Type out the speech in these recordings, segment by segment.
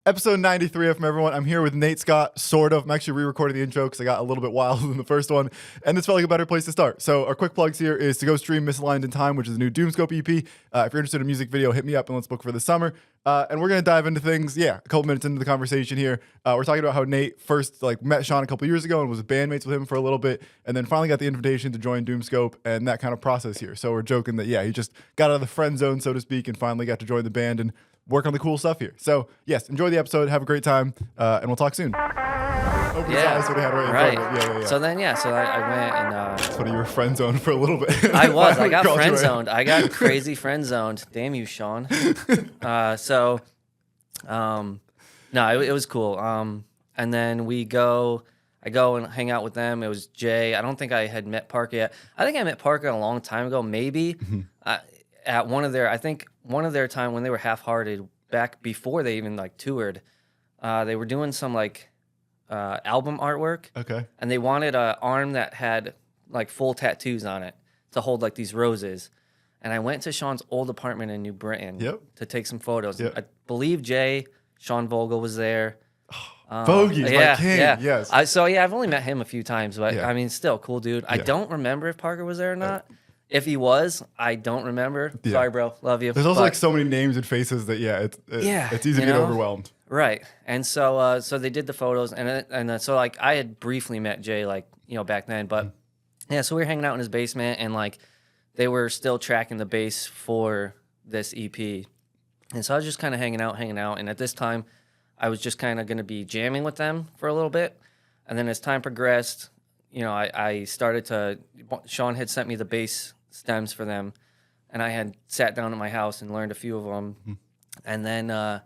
Episode 93 from everyone. I'm here with Nate Scott, sort of. I'm actually re-recording the intro because I got a little bit wild in the first one, and this felt like a better place to start. So our quick plugs here is to go stream Misaligned in Time, which is a new DOOMSCOPE EP. If you're interested in a music video, hit me up and let's book for the summer. And we're going to dive into things, a couple minutes into the conversation here. We're talking about how Nate first met Sean a couple years ago and was bandmates with him for a little bit, and then finally got the invitation to join DOOMSCOPE and that kind of process here. So we're joking that, he just got out of the friend zone, so to speak, and finally got to join the band and work on the cool stuff here. So yes, enjoy the episode, have a great time, and we'll talk soon. Open his eyes, what he had right in front of it. So then, I went and... That's funny, you were friend zoned for a little bit. I got friend zoned. I got crazy friend zoned. Damn you, Sean. No, it was cool. And then I go and hang out with them. It was Jay. I don't think I had met Parker yet. I think I met Parker a long time ago, maybe. At one of their time when they were half-hearted, back before they even toured, they were doing some album artwork. Okay. And they wanted an arm that had full tattoos on it to hold these roses. And I went to Sean's old apartment in New Britain to take some photos. Yep. I believe Sean Vogel was there. Bogey's my king. Yes. I've only met him a few times, but I mean, still cool dude. I don't remember if Parker was there or not. If he was, I don't remember. Yeah. Sorry, bro. Love you. There's also so many names and faces that it's easy to get overwhelmed. Right. And so they did the photos, and so I had briefly met Jay back then, but so we were hanging out in his basement, and they were still tracking the bass for this EP, and so I was just kind of hanging out, and at this time, I was just kind of going to be jamming with them for a little bit, and then as time progressed, I started to. Sean had sent me the bass stems for them, and I had sat down at my house and learned a few of them. And then I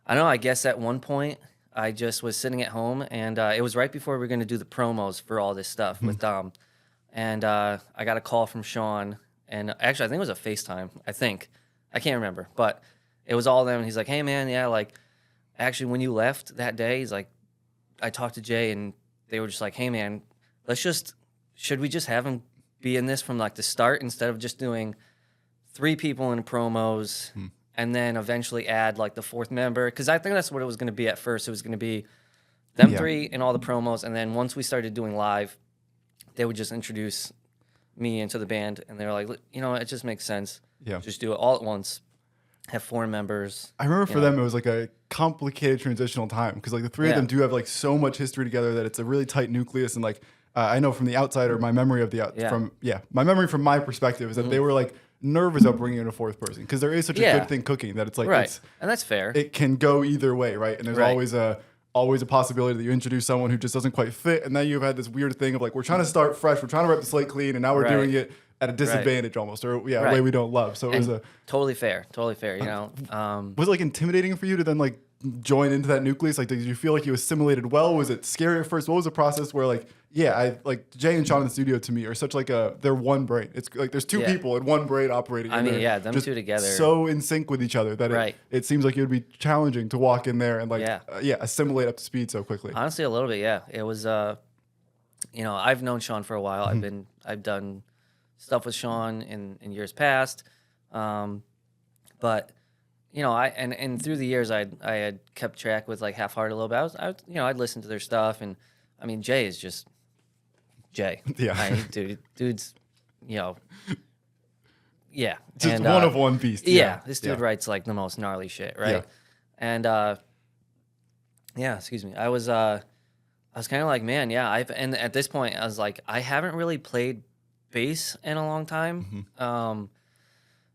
don't know, I guess at one point I just was sitting at home, and it was right before we were going to do the promos for all this stuff with Dom, and I got a call from Sean, and actually I think it was a FaceTime. I can't remember, but it was all of them, and he's like, hey man, actually when you left that day, he's like, I talked to Jay, and they were just like, hey man, should we just have him be in this from the start instead of just doing 3 people in promos and then eventually add the 4th member? Because I think that's what it was going to be at first. It was going to be them 3 in all the promos, and then once we started doing live, they would just introduce me into the band, and they were like, it just makes sense. Yeah, just do it all at once. Have 4 members. I remember for them it was a complicated transitional time because the 3 of them do have so much history together that it's a really tight nucleus, and I know from the outsider, my memory of my memory from my perspective is that they were nervous about bringing in a 4th person because there is such a good thing cooking that it's right, and that's fair. It can go either way, right? And there's always a possibility that you introduce someone who just doesn't quite fit, and then you've had this weird thing of we're trying to start fresh, we're trying to wipe the slate clean, and now we're doing it at a disadvantage almost, or a way we don't love. So it was totally fair. Was it intimidating for you to then join into that nucleus? Did you feel you assimilated well? Was it scary at first? What was the process where Jay and Sean in the studio to me are such they're one brain. It's there's 2 people and one brain operating. I mean, them 2 together, so in sync with each other that it seems it would be challenging to walk in there and assimilate up to speed so quickly. Honestly, a little bit, It was I've known Sean for a while. I've done stuff with Sean in years past, but and through the years I had kept track with Half-Hearted a little bit. I'd listen to their stuff, and I mean Jay is just Jay. Yeah, dude's just one of one beast. This dude writes the most gnarly shit, right? And excuse me. I was kind of man, and at this point I was I haven't really played bass in a long time.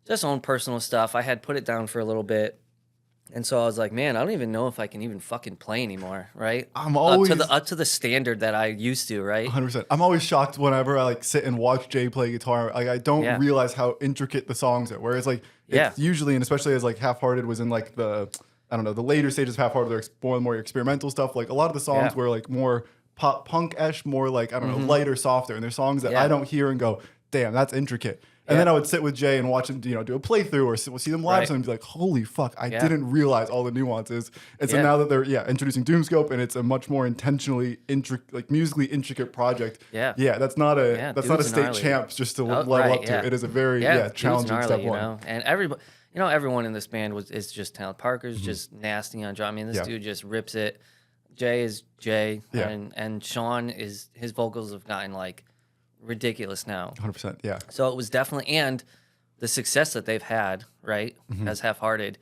Just own personal stuff. I had put it down for a little bit, and so I was man, I don't even know if I can even fucking play anymore, right? I'm always up to the standard that I used to, right? 100%. I'm always shocked whenever I sit and watch Jay play guitar. I don't realize how intricate the songs are. Whereas it's usually, and especially as Half-Hearted was in the the later stages of Half-Hearted, they're more experimental stuff. A lot of the songs were more pop punk-esh, more lighter, softer, and they're songs that I don't hear and go, damn, that's intricate. And then I would sit with Jay and watch him, do a playthrough or see them live, and be holy fuck, I didn't realize all the nuances. And so now that they're introducing DOOMSCOPE, and it's a much more intentionally musically intricate project. That's not a state champs just to level up to. It is a very challenging step one. And everybody, you know, everyone in this band is just talented. Parker's just nasty on drum. I mean, this Yeah. dude just rips it. Jay is Jay, Yeah. and Sean is, his vocals have gotten like ridiculous now. 100%. Yeah. So it was definitely, and the success that they've had, right, as Half-Hearted,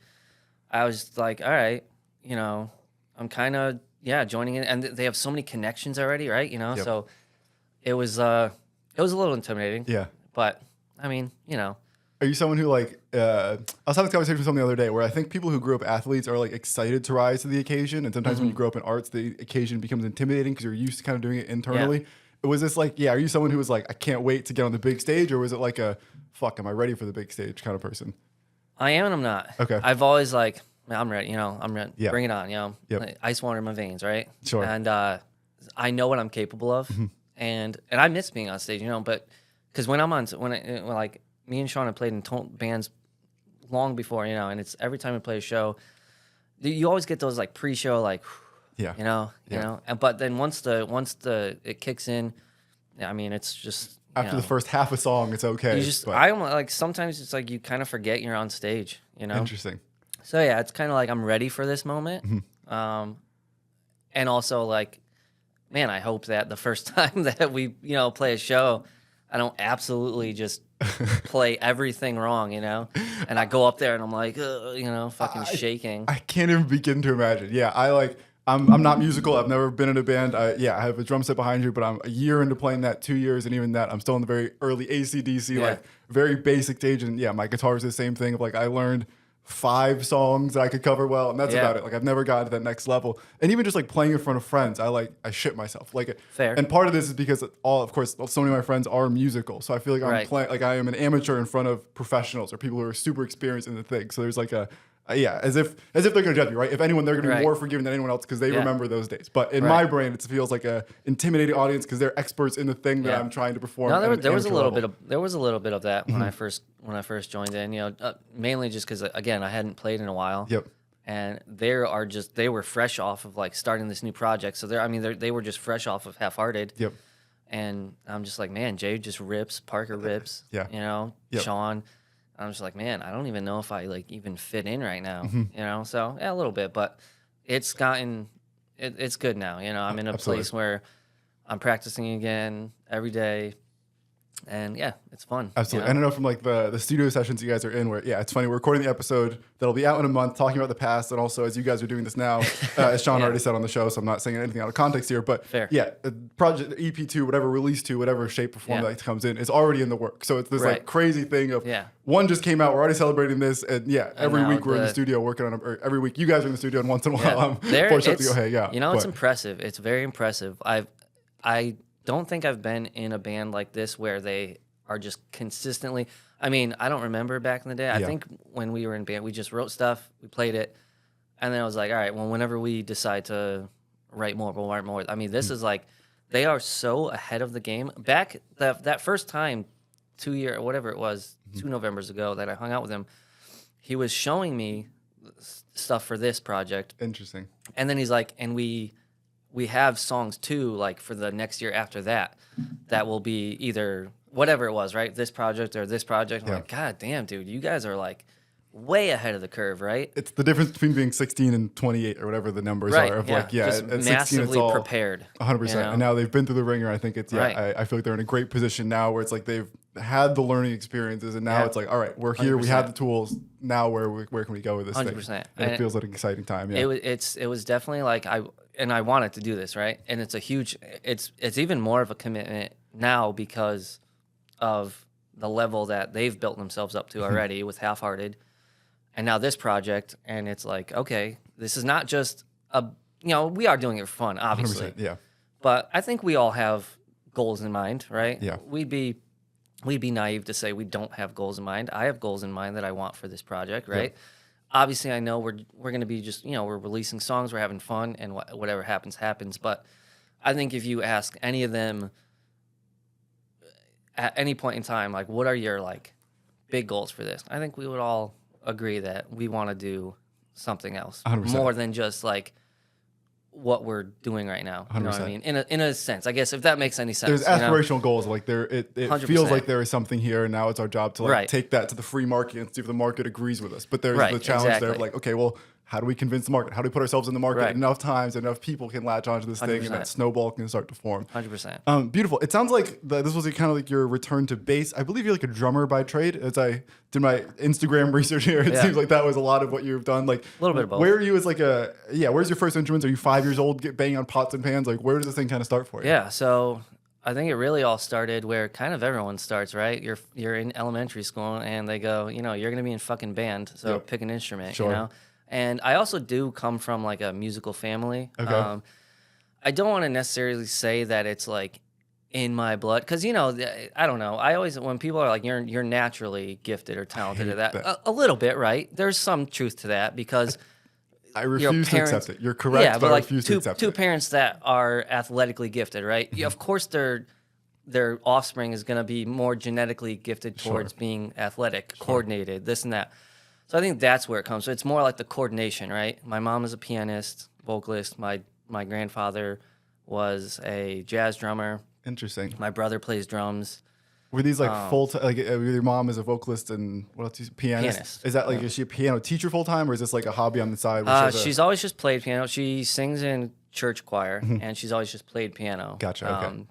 I was like, all right, you know, I'm kind of, joining in, and they have so many connections already, right, you know, Yep. so it was a little intimidating, Yeah. but I mean, you know, Are you someone who like? I was having this conversation with someone the other day where I think people who grew up athletes are like excited to rise to the occasion, and sometimes when you grow up in arts, the occasion becomes intimidating because you're used to kind of doing it internally. Was this like, are you someone who was like, I can't wait to get on the big stage, or was it like a, fuck, am I ready for the big stage kind of person? I am and I'm not. Okay. I've always like, man, I'm ready, you know, I'm ready, Yeah. bring it on, you know, Yep. like, ice water in my veins, right? Sure. And I know what I'm capable of, and I miss being on stage, you know, but because when I'm on, like me and Sean have played in bands long before, you know, and it's every time we play a show, you always get those like pre-show, like, Yeah. you know, and but then once it kicks in, I mean, it's just After the first half a song, it's okay. you just but- I almost like sometimes it's like you kind of forget you're on stage, you know. Interesting. So yeah, it's kind of like I'm ready for this moment, and also like, man, I hope that the first time that we play a show, I don't absolutely just play everything wrong, you know, and I go up there and I'm like, fucking shaking. I can't even begin to imagine. Yeah, I'm not musical. I've never been in a band. I have a drum set behind you, but I'm a year into playing that, 2 years, and even that, I'm still in the very early AC/DC, like very basic stage. And yeah, my guitar is the same thing. Of like, I learned 5 songs that I could cover well, and that's about it. Like, I've never gotten to that next level. And even just like playing in front of friends, I shit myself. Like, Fair. And part of this is because of course, so many of my friends are musical, so I feel like I'm playing like I am an amateur in front of professionals or people who are super experienced in the thing. So there's like as if they're gonna judge me, right? If anyone, they're gonna be more forgiving than anyone else because they remember those days. But in my brain, it feels like a intimidating audience because they're experts in the thing that I'm trying to perform. No, there was a little bit of that when I first joined in. You know, mainly just because again I hadn't played in a while. Yep. And they were fresh off of like starting this new project, so they were just fresh off of Half-Hearted. Yep. And I'm just like, man, Jay just rips, Parker rips. Yeah. You know, Sean. I'm just like, man, I don't even know if I like even fit in right now, you know? So yeah, a little bit, but it's good now. You know, I'm in a place where I'm practicing again every day. And yeah, it's fun. Absolutely. You And know? I know from like the studio sessions you guys are in where, it's funny, we're recording the episode that'll be out in a month talking about the past. And also as you guys are doing this now, as Sean already said on the show, so I'm not saying anything out of context here, but Fair. the project EP2, whatever release 2, whatever shape or form that comes in is already in the work. So it's this like crazy thing of one just came out, we're already celebrating this. And every week we're in the studio working on it, or every week you guys are in the studio and once in a while I'm fortunate to go, hey, You know, it's impressive. It's very impressive. I don't think I've been in a band like this where they are just consistently. I mean, I don't remember back in the day. I think when we were in band, we just wrote stuff, we played it, and then I was like, all right, well, whenever we decide to write more, we'll write more. I mean, this is like, they are so ahead of the game. Back that first time, 2 years, whatever it was, 2 Novembers ago that I hung out with him, he was showing me stuff for this project. Interesting. And then he's like, and we have songs too, like for the next year after that will be either whatever it was, right? This project or this project. I'm like, God damn, dude, you guys are like way ahead of the curve, right? It's the difference between being 16 and 28 or whatever the numbers are. Of just at 16 massively it's all prepared. 100%. You know? And now they've been through the ringer. I think it's, I feel like they're in a great position now where it's like they've had the learning experiences and now it's like, all right, we're here, 100%. We have the tools. Now where can we go with this 100%. thing? And it feels like an exciting time. Yeah. It was definitely like I wanted to do this, right? And it's a huge, it's even more of a commitment now because of the level that they've built themselves up to already with Half-Hearted. And now this project, and it's like, okay, this is not just we are doing it for fun, obviously. 100%, yeah. But I think we all have goals in mind, right? Yeah. We'd be naive to say we don't have goals in mind. I have goals in mind that I want for this project, right? Yeah. Obviously, I know we're going to be just, we're releasing songs, we're having fun, and whatever happens, happens. But I think if you ask any of them at any point in time, like, what are your, like, big goals for this? I think we would all agree that we want to do something else. 100%. More than just, like, what we're doing right now. You know what I 100%. mean? In a sense, I guess, if that makes any sense. There's you know? aspirational goals. Like it 100%. feels like there is something here, and now it's our job to like Right. take that to the free market and see if the market agrees with us. But there's Right, the challenge there of exactly. like, okay, well, how do we convince the market? How do we put ourselves in the market Right. enough times, enough people can latch onto this thing, and 100%. that snowball can start to form. 100%. Beautiful. It sounds like this was kind of like your return to bass. I believe you're like a drummer by trade. As I did my Instagram research here, it Yeah. seems like that was a lot of what you've done. Like A little bit of both. Where are you as like where's your first instruments? Are you 5 years old, banging on pots and pans? Like where does this thing kind of start for you? Yeah, so I think it really all started where kind of everyone starts, right? You're in elementary school and they go, you know, you're gonna be in fucking band, so Yep. pick an instrument, Sure. you know. And I also do come from like a musical family. Okay. I don't want to necessarily say that it's like in my blood, because you know, I don't know. I always, when people are like, you're naturally gifted or talented hate at that, that. a little bit, right? There's some truth to that because I refuse to parents- accept it. You're correct, yeah, but but I like refuse to two accept two it. parents that are athletically gifted, right? Yeah, of course, their offspring is going to be more genetically gifted towards being athletic, coordinated, this and that. So I think that's where it comes. So it's more like the coordination, right? My mom is a pianist, vocalist. My grandfather was a jazz drummer. Interesting. My brother plays drums. Were these like full time? Like your mom is a vocalist and what else? Pianist. Is that like is she a piano teacher full time or is this like a hobby on the side? She's always just played piano. She sings in church choir, and she's always just played piano. Gotcha, okay.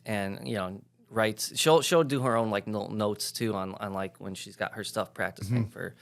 And you know, writes. She'll do her own like notes too on like when she's got her stuff practicing for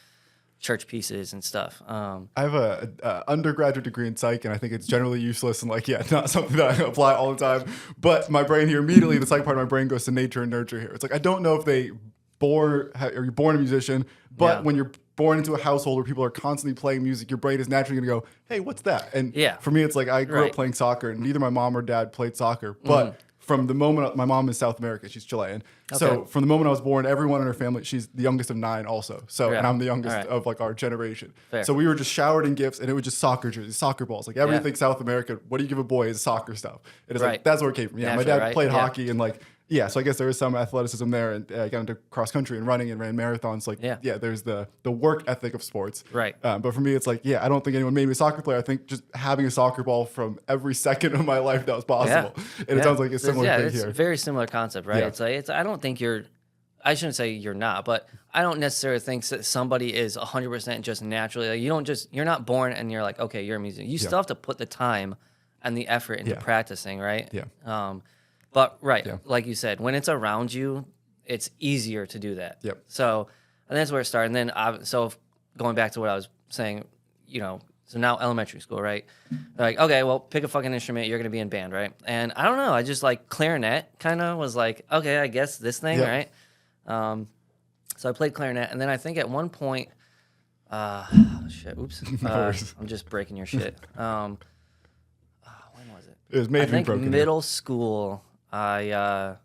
church pieces and stuff. I have a undergraduate degree in psych, and I think it's generally useless and like not something that I apply all the time. But my brain here immediately, the psych part of my brain goes to nature and nurture here. It's like I don't know if you're born a musician, but Yeah. when you're born into a household where people are constantly playing music, your brain is naturally going to go, "Hey, what's that?" And Yeah. for me, it's like I grew up Right. playing soccer, and neither my mom or dad played soccer, but from the moment my mom is South American, she's Chilean. So Okay. from the moment I was born, everyone in her family, she's the youngest of 9 also. So Yeah. and I'm the youngest All right. of like our generation. Fair. So we were just showered in gifts, and it was just soccer jerseys, soccer balls, like everything South America. What do you give a boy is soccer stuff. It is like Right. that's where it came from. Yeah, my Naturally, dad right? played Yeah. hockey and like so I guess there was some athleticism there, and I got into cross country and running and ran marathons. Like there's the work ethic of sports. Right. But for me, it's like I don't think anyone made me a soccer player. I think just having a soccer ball from every second of my life that was possible. And it sounds like a similar thing it's here. a very similar concept, right? Yeah. It's I don't think I shouldn't say you're not, but I don't necessarily think that somebody is 100% just naturally. Like you're not born and you're like, okay, you're a musician. You still have to put the time and the effort into practicing, right? Yeah. But like you said, when it's around you, it's easier to do that. Yep. So, and that's where it started. And then, going back to what I was saying, so now elementary school, right? They're like, okay, well, pick a fucking instrument. You're gonna be in band, right? And I don't know. I just like clarinet. Kind of was like, okay, I guess this thing, right? So I played clarinet, and then I think at one point, shit, oops, worries. I'm just breaking your shit. When was it? It was made I to be think broken. middle school. What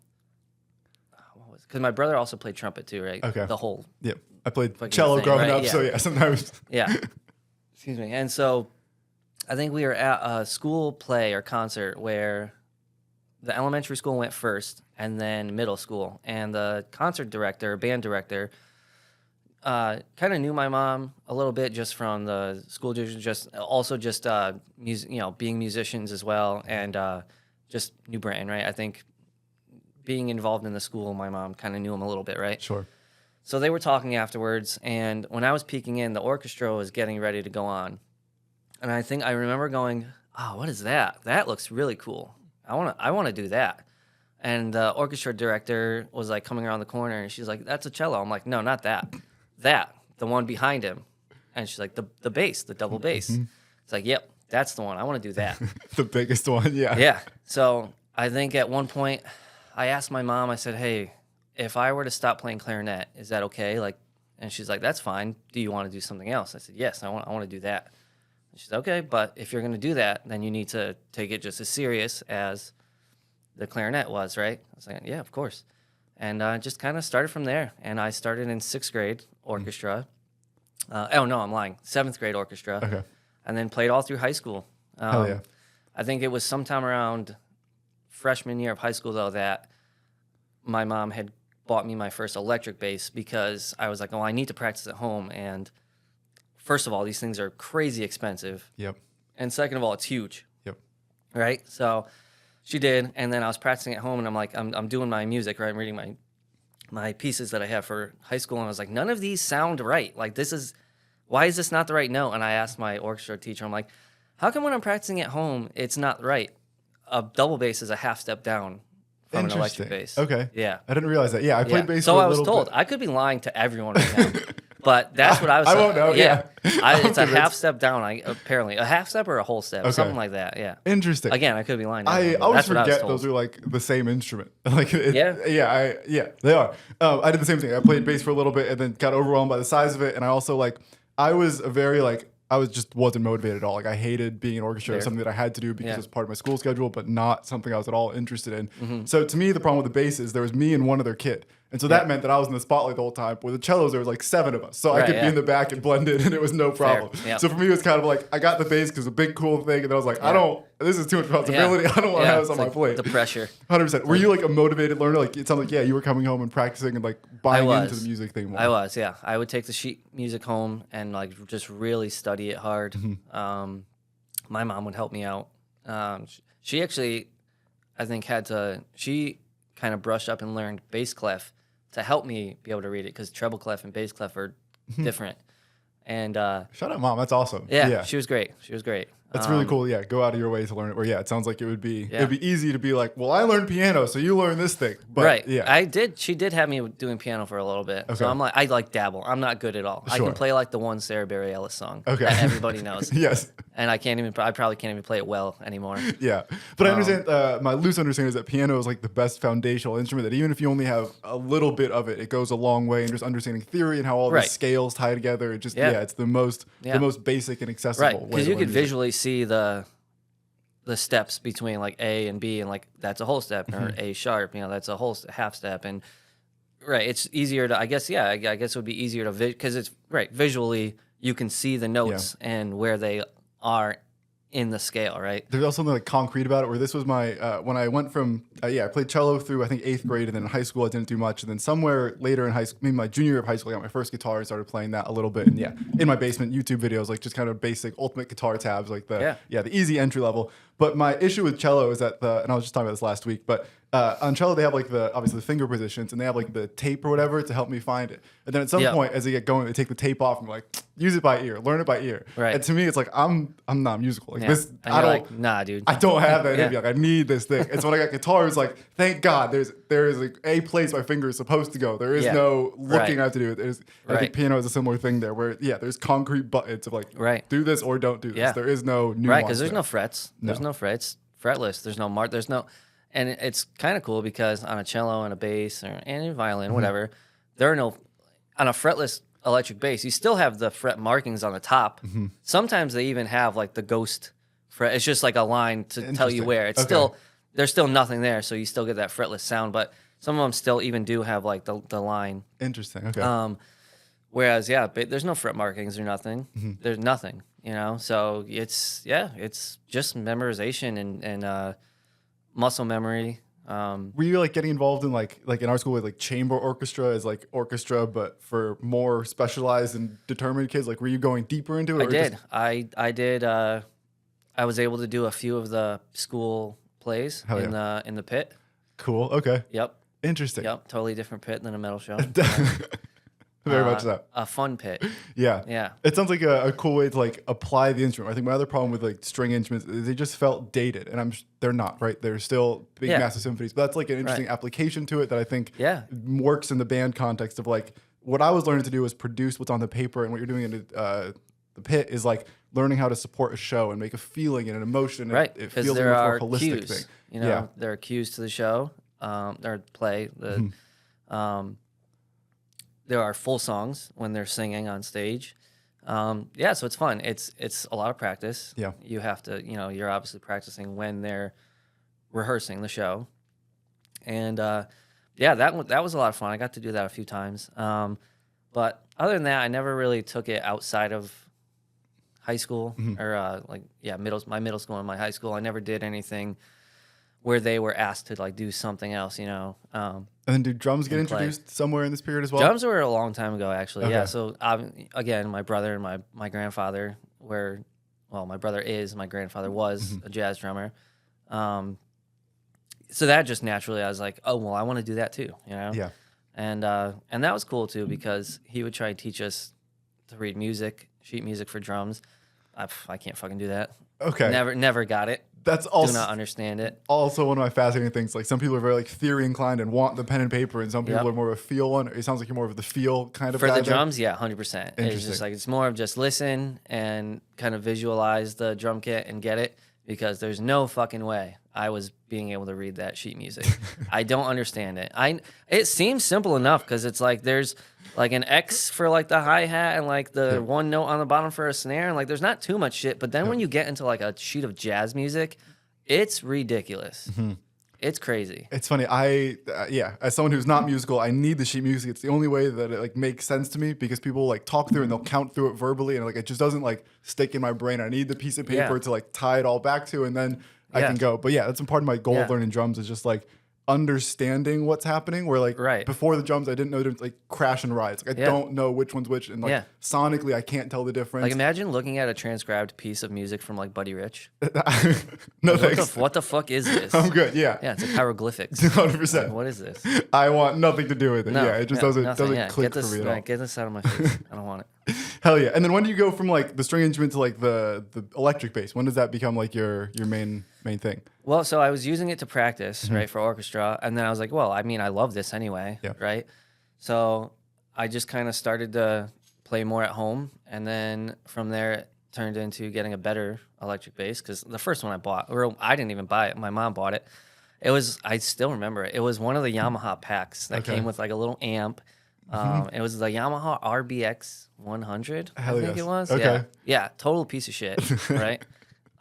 was it? Because my brother also played trumpet too, right? Okay. The whole Yeah. I played fucking cello thing, growing right? up, Yeah. so sometimes. yeah. Excuse me. And so I think we were at a school play or concert where the elementary school went first and then middle school. And the concert director, band director, kind of knew my mom a little bit just from the school district, being musicians as well. And just knew Brandon, right? I think being involved in the school, my mom kind of knew him a little bit, right? Sure. So they were talking afterwards, and when I was peeking in, the orchestra was getting ready to go on. And I think I remember going, "Oh, what is that? That looks really cool. I want to do that." And the orchestra director was like coming around the corner, and she's like, "That's a cello." I'm like, "No, not that. That, the one behind him." And she's like, "The bass, the double bass." It's like, "Yep, that's the one. I want to do that." The biggest one, yeah. Yeah. So I think at one point, I asked my mom. I said, "Hey, if I were to stop playing clarinet, is that okay?" And she's like, "That's fine. Do you want to do something else?" I said, "Yes, I want to do that." And she's okay, but if you're going to do that, then you need to take it just as serious as the clarinet was, right? I was like, "Yeah, of course." And just kind of started from there. And I started in 6th grade orchestra. Oh no, I'm lying. 7th grade orchestra. Okay. And then played all through high school. Hell yeah. I think it was sometime around freshman year of high school, though, that my mom had bought me my first electric bass because I was like, "Oh, I need to practice at home." And first of all, these things are crazy expensive. Yep. And second of all, it's huge. right? So she did, and then I was practicing at home, and I'm like, I'm doing my music, right? I'm reading my pieces that I have for high school, and I was like, none of these sound right. Like, why is this not the right note? And I asked my orchestra teacher, I'm like, how come when I'm practicing at home, it's not right? A double bass is a half step down from an electric bass. Okay. Yeah. I didn't realize that. Yeah, I played bass So for a I was little told. bit. I could be lying to everyone right now. But that's what I was I won't know, yeah. It's a convinced. half step down, apparently. A half step or a whole step, something like that, yeah. Interesting. Again, I could be lying. To I everyone, but always that's what I was forget told. those are like the same instrument. Like Yeah. They are. I did the same thing. I played bass for a little bit and then got overwhelmed by the size of it. And I also wasn't motivated at all. Like I hated being in orchestra. It was something that I had to do because it was part of my school schedule, but not something I was at all interested in. Mm-hmm. So to me, the problem with the bass is there was me and one other kid. And so that meant that I was in the spotlight the whole time. With the cellos, there was like 7 of us. So I could be in the back and blend in, and it was no problem. Yep. So for me, it was kind of like, I got the bass because it's a big, cool thing. And then I was like, this is too much responsibility. I don't want to have this on my plate. The pressure. 100%. Were you like a motivated learner? Like it sounded like, you were coming home and practicing and like buying into the music thing more. I was, yeah. I would take the sheet music home and like just really study it hard. Mm-hmm. My mom would help me out. She actually, I think, she kind of brushed up and learned bass clef to help me be able to read it because treble clef and bass clef are different. And shout out, Mom. That's awesome. Yeah, she was great. That's really cool. Yeah, go out of your way to learn it. Where it sounds like it'd be easy to be like, well, I learned piano, so you learn this thing. But, right. Yeah, I did. She did have me doing piano for a little bit. Okay. So I like dabble. I'm not good at all. Sure. I can play like the one Sarah Bareilles Ellis song that everybody knows. Yes. And I probably can't even play it well anymore. Yeah. But I understand, my loose understanding is that piano is like the best foundational instrument, that even if you only have a little bit of it, it goes a long way. And just understanding theory and how all the scales tie together. It just, it's the most basic and accessible way. Right. Because you could visually see the steps between like A and B, and like that's a whole step, or A sharp, that's a whole half step. And it's easier to, I guess it would be easier to, because it's visually you can see the notes and where they are in the scale, right? There's also something like concrete about it, where this was my, when I went from, I played cello through, I think, 8th grade, and then in high school I didn't do much, and then somewhere later in high school, maybe my junior year of high school, I got my first guitar and started playing that a little bit, and in my basement, YouTube videos, like just kind of basic ultimate guitar tabs, like the easy entry level. But my issue with cello is that and I was just talking about this last week, but on cello they have like obviously the finger positions, and they have like the tape or whatever to help me find it. And then at some point, as they get going, they take the tape off and like, use it by ear, learn it by ear. Right. And to me, it's like I'm not musical. Like this, I don't. Like, nah, dude. I don't have that in me. Like I need this thing. And so when I got guitars, like thank God there is like a place my finger is supposed to go. There is no looking I have to do it. I think piano is a similar thing there, where there's concrete buttons of like do this or don't do this. There is no nuance. Right, because there's no frets. There's no frets. Fretless. There's no mark. There's no, and it's kind of cool because on a cello and a bass and a violin, whatever, there are no, on a fretless electric bass, you still have the fret markings on the top. Sometimes they even have like the ghost fret. It's just like a line to tell you where. It's still, there's still nothing there, so you still get that fretless sound, but some of them still even do have like the line. Interesting. Okay. Whereas, there's no fret markings or nothing. There's nothing, so it's just memorization and muscle memory. Were you like getting involved in like in our school with like chamber orchestra as like orchestra, but for more specialized and determined kids? Like, were you going deeper into it? I did. I was able to do a few of the school plays in the pit. Cool. Okay. Yep. Interesting. Yep. Totally different pit than a metal show. Very much so. A fun pit. Yeah. It sounds like a cool way to like apply the instrument. I think my other problem with like string instruments is they just felt dated, and they're not, right? They're still big, massive symphonies, but that's like an interesting application to it that I think works in the band context of like what I was learning to do was produce what's on the paper, and what you're doing in the pit is like learning how to support a show and make a feeling and an emotion. Right. It feels like a more holistic cues, thing. There are cues to the show, their play. There are full songs when they're singing on stage. So it's fun. It's a lot of practice. Yeah. You have to, you're obviously practicing when they're rehearsing the show. And that was a lot of fun. I got to do that a few times. But other than that, I never really took it outside of high school or my middle school and my high school. I never did anything where they were asked to like do something else, And then do drums get introduced somewhere in this period as well? Drums were a long time ago, actually. Okay. Yeah. So again, my brother and my grandfather my brother is, my grandfather was a jazz drummer. So that just naturally, I was like, oh well, I want to do that too, you know. Yeah. And that was cool too because he would try and teach us to read music, sheet music for drums. I can't fucking do that. Okay. Never got it. That's Do also not understand it. also one of my fascinating things. Like some people are very like theory inclined and want the pen and paper, and some people Yep. are more of a feel one. It sounds like you're more of the feel kind of For guy the there. drums, yeah, 100%. It's Interesting. just like it's more of just listen and kind of visualize the drum kit and get it because there's no fucking way I was being able to read that sheet music. I don't understand it. It seems simple enough because it's like there's like an X for like the hi-hat and like the one note on the bottom for a snare and like there's not too much shit. But then when you get into like a sheet of jazz music, it's ridiculous. It's crazy. It's funny. As someone who's not musical, I need the sheet music. It's the only way that it like makes sense to me because people like talk through and they'll count through it verbally and like it just doesn't like stick in my brain. I need the piece of paper to like tie it all back to and then I can go. But yeah, that's a part of my goal of learning drums is just like understanding what's happening. Where like before the drums, I didn't know to like crash and rise. Like I don't know which one's which, and like sonically, I can't tell the difference. Like imagine looking at a transcribed piece of music from like Buddy Rich. No Like, thanks. what the fuck is this? I'm good. Yeah. Yeah, it's like hieroglyphics. 100%. Like, what is this? I want nothing to do with it. No, yeah, it just nothing. doesn't click for me at all. Get this out of my face. I don't want it. Hell yeah! And then when do you go from like the string instrument to like the electric bass? When does that become like your main thing? Well, so I was using it to practice, right, for orchestra, and then I was like, well, I mean, I love this anyway, right? So I just kind of started to play more at home, and then from there it turned into getting a better electric bass because the first one I bought, or I didn't even buy it, my mom bought it. It was, I still remember it. It was one of the Yamaha packs that came with like a little amp. It was the Yamaha RBX 100, I think it was. Okay. Yeah, total piece of shit, right?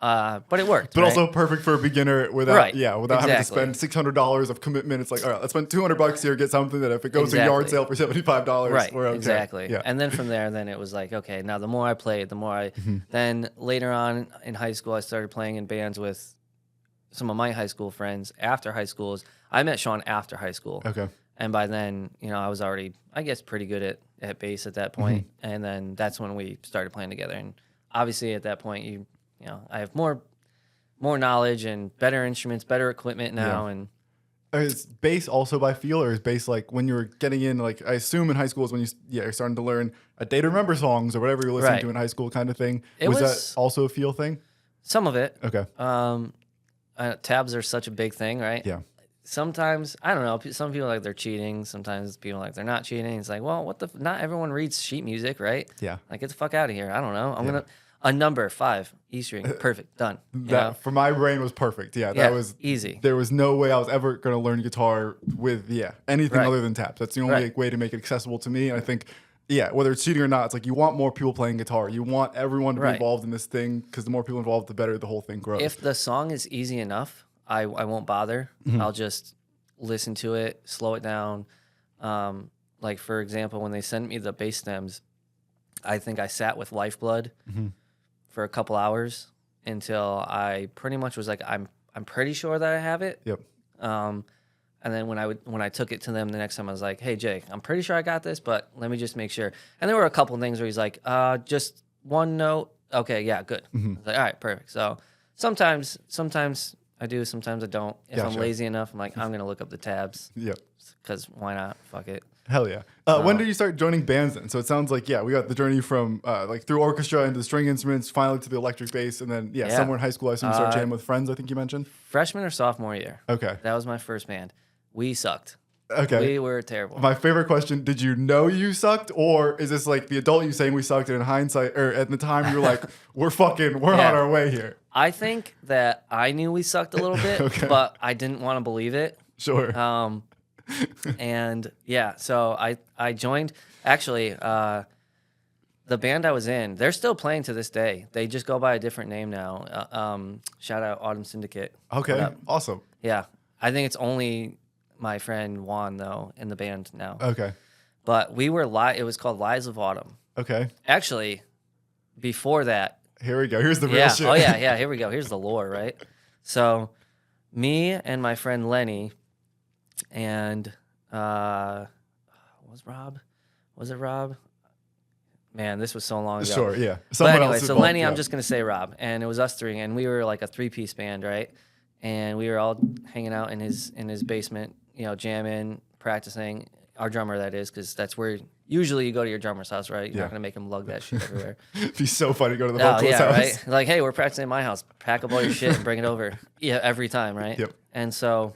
But it worked. But right? also perfect for a beginner without having to spend $600 of commitment. It's like, all right, let's spend $200 here, get something that if it goes to a yard sale for $75, right? we're okay. Exactly. Yeah. And then from there, then it was like, okay, now the more I played, the more I. Then later on in high school, I started playing in bands with some of my high school friends. After high schools, I met Sean after high school. Okay. And by then, you know, I was already, I guess, pretty good at bass at that point. And then that's when we started playing together. And obviously, at that point, you know, I have more knowledge and better instruments, better equipment now. And is bass also by feel, or is bass like when you were getting in? Like I assume in high school is when you're starting to learn a day to remember songs or whatever you're listening to in high school, kind of thing. Was that also a feel thing? Some of it. Okay. Tabs are such a big thing, right? Yeah. Sometimes, I don't know, some people like they're cheating. Sometimes people like they're not cheating. It's like, well, not everyone reads sheet music, right? Yeah. Like, get the fuck out of here. I don't know. I'm going to, a number, 5, E string, perfect, done. That for my brain was perfect. Yeah, that was easy. There was no way I was ever going to learn guitar with anything other than tabs. That's the only way to make it accessible to me. And I think, whether it's cheating or not, it's like you want more people playing guitar. You want everyone to be involved in this thing because the more people involved, the better the whole thing grows. If the song is easy enough, I won't bother. I'll just listen to it, slow it down. Like, for example, when they sent me the bass stems, I think I sat with Lifeblood for a couple hours until I pretty much was like, I'm pretty sure that I have it. Yep. And then when I took it to them the next time, I was like, hey, Jake, I'm pretty sure I got this, but let me just make sure. And there were a couple things where he's like, just one note. Okay, yeah, good. I was like, all right, perfect. So sometimes I do, sometimes I don't. If I'm lazy enough, I'm like, I'm going to look up the tabs. Yep. Because why not? Fuck it. Hell yeah. When did you start joining bands then? So it sounds like, we got the journey from like through orchestra into the string instruments, finally to the electric bass, and then, somewhere in high school, I assume you started jamming with friends, I think you mentioned? Freshman or sophomore year. Okay. That was my first band. We sucked. Okay. We were terrible. My favorite question, did you know you sucked? Or is this like the adult you saying we sucked and in hindsight, or at the time you were like, we're on our way here? I think that I knew we sucked a little bit, but I didn't want to believe it. Sure. And so I joined, actually, the band I was in, they're still playing to this day. They just go by a different name now. Shout out Autumn Syndicate. Okay, awesome. Yeah. I think it's only my friend Juan, though, in the band now. Okay. But we were it was called Lies of Autumn. Okay. Actually, before that. Here we go. Here's the real shit. Oh, yeah. Here we go. Here's the lore, right? So me and my friend Lenny and was it Rob? Man, this was so long ago. Sure, yeah. But anyway, so Lenny, I'm just going to say Rob. And it was us three, and we were like a 3-piece band, right? and we were all hanging out in his basement, you know, jamming, practicing. Our drummer, that is, because that's where usually you go to your drummer's house, right? You're not gonna make him lug that shit everywhere. It'd be so funny to go to the Oh vocalist's yeah, house. right. Like, hey, we're practicing at my house. Pack up all your shit and bring it over. Yeah, every time, right? Yep. And so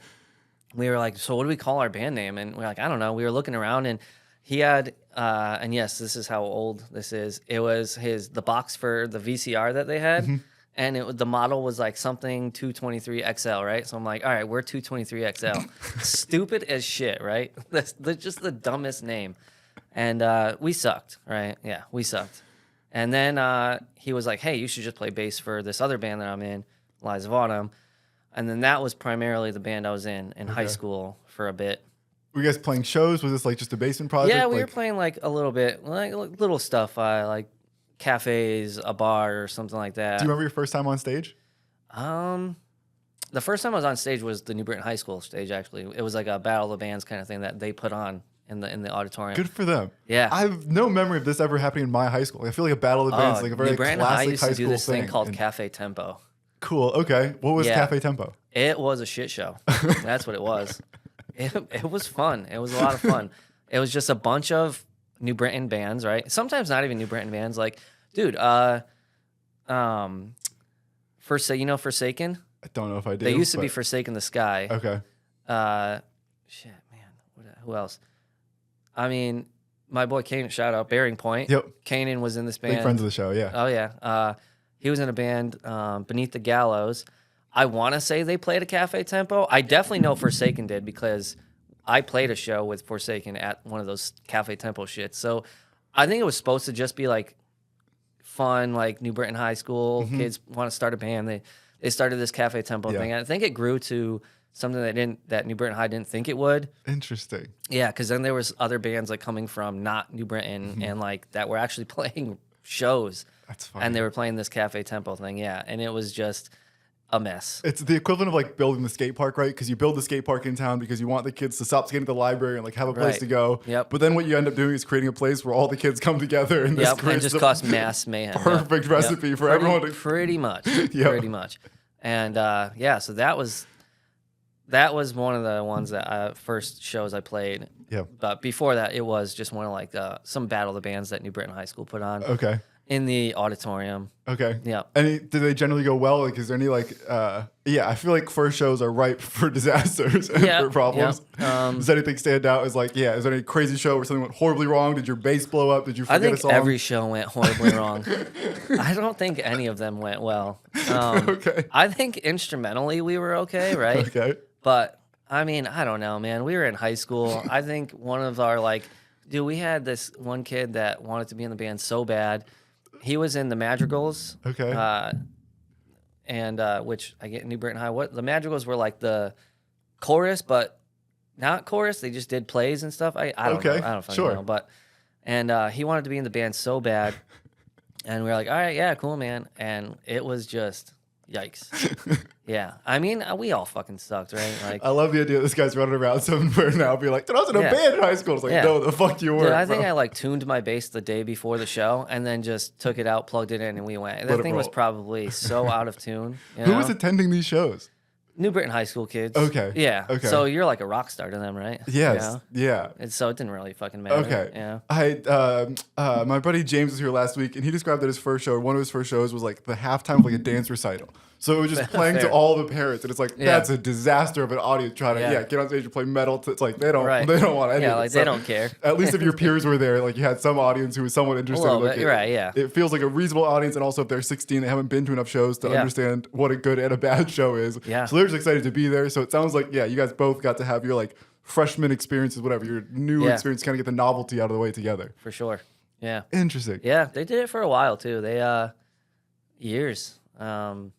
we were like, so what do we call our band name? And we're like, I don't know. We were looking around, and he had, and yes, this is how old this is. It was the box for the VCR that they had. Mm-hmm. And the model was like something 223 XL, right? So I'm like, all right, we're 223 XL. Stupid as shit, right? That's just the dumbest name. And we sucked, right? Yeah, we sucked. And then he was like, hey, you should just play bass for this other band that I'm in, Lies of Autumn. And then that was primarily the band I was in high school for a bit. Were you guys playing shows? Was this like just a basement project? Yeah, we were playing like a little bit, like little stuff, like cafes, a bar, or something like that. Do you remember your first time on stage? The first time I was on stage was the New Britain High School stage. Actually, it was like a battle of the bands kind of thing that they put on in the auditorium. Good for them. Yeah, I have no memory of this ever happening in my high school. I feel like a battle of the bands, like a very New Britain High classic used high to school do this thing called And- Cafe Tempo. Cool. Okay. What was Yeah. Cafe Tempo? It was a shit show. That's what it was. It was fun. It was a lot of fun. It was just a bunch of New Britain bands, right? Sometimes not even New Britain bands. Like, dude, Forsaken? I don't know if I do. They used to be but- Forsaken the Sky. Okay. Shit, man. Who else? I mean, my boy Kanan, shout out, Bearing Point. Yep. Kanan was in this band. Big friends of the show. Yeah. Oh, yeah. He was in a band, Beneath the Gallows. I want to say they played a Cafe Tempo. I definitely know Forsaken did because I played a show with Forsaken at one of those Cafe Tempo shits. So I think it was supposed to just be like fun, like New Britain High School. Kids want to start a band. They started this Cafe Tempo Yeah. thing. And I think it grew to something that New Britain High didn't think it would. Interesting. Yeah, because then there was other bands like coming from not New Britain and like that were actually playing shows. That's funny. And they were playing this Cafe Tempo thing, yeah. And it was just a mess. It's the equivalent of like building the skate park, right? Because you build the skate park in town because you want the kids to stop skating at the library and like have a place Right. to go. Yep. But then what you end up doing is creating a place where all the kids come together and this Yep, and creates just the cause mass mayhem. perfect recipe for everyone to. Pretty much. Yep. Pretty much. And yeah, so that was one of the ones that first shows I played. Yeah. But before that, it was just one of like some battle of the bands that New Britain High School put on Okay. in the auditorium. Okay. Yeah. And do they generally go well? Like, is there any like, yeah, I feel like first shows are ripe for disasters and Yeah, for problems. yeah. Does anything stand out as like, yeah, is there any crazy show where something went horribly wrong? Did your bass blow up? Did you I forget a think song? every show went horribly wrong. I don't think any of them went well. Okay. I think instrumentally we were okay, right? Okay. But I mean, I don't know, man. We were in high school. I think one of our we had this one kid that wanted to be in the band so bad. He was in the Madrigals. Okay. And which I get New Britain High. What the Madrigals were like the chorus, but not chorus. They just did plays and stuff. I don't know. Okay, I don't fucking sure. know. But he wanted to be in the band so bad, and we were like, all right, yeah, cool, man. And it was just yikes. Yeah, I mean, we all fucking sucked, right? Like, I love the idea this guy's running around somewhere now, be like, dude, I was in a Yeah. band in high school. It's like, Yeah. no, the fuck you were. dude, I think I like tuned my bass the day before the show, and then just took it out, plugged it in, and we went. Let That it thing was roll. probably so out of tune. You Who know? was attending these shows? New Britain High School kids. Okay. Yeah. Okay. So you're like a rock star to them, right? Yes. Yeah. And so it didn't really fucking matter. Okay. Yeah. My buddy James was here last week, and he described that his first show, one of his first shows, was like the halftime of like a dance recital. So it was just playing to Fair. all the parents, and it's like Yeah. that's a disaster of an audience trying to Yeah. get on stage and play metal. It's like they don't Right. want any Yeah, of it. like they don't care. At least if your peers were there, like you had some audience who was somewhat interested. little like, bit, you're right, yeah. It feels like a reasonable audience, and also if they're 16, they haven't been to enough shows to Yeah. understand what a good and a bad show is. Yeah. So they're just excited to be there. So it sounds like you guys both got to have your like freshman experiences, whatever your new Yeah. experience, kind of get the novelty out of the way together. For sure. Yeah. Interesting. Yeah. They did it for a while too. They years. Damn.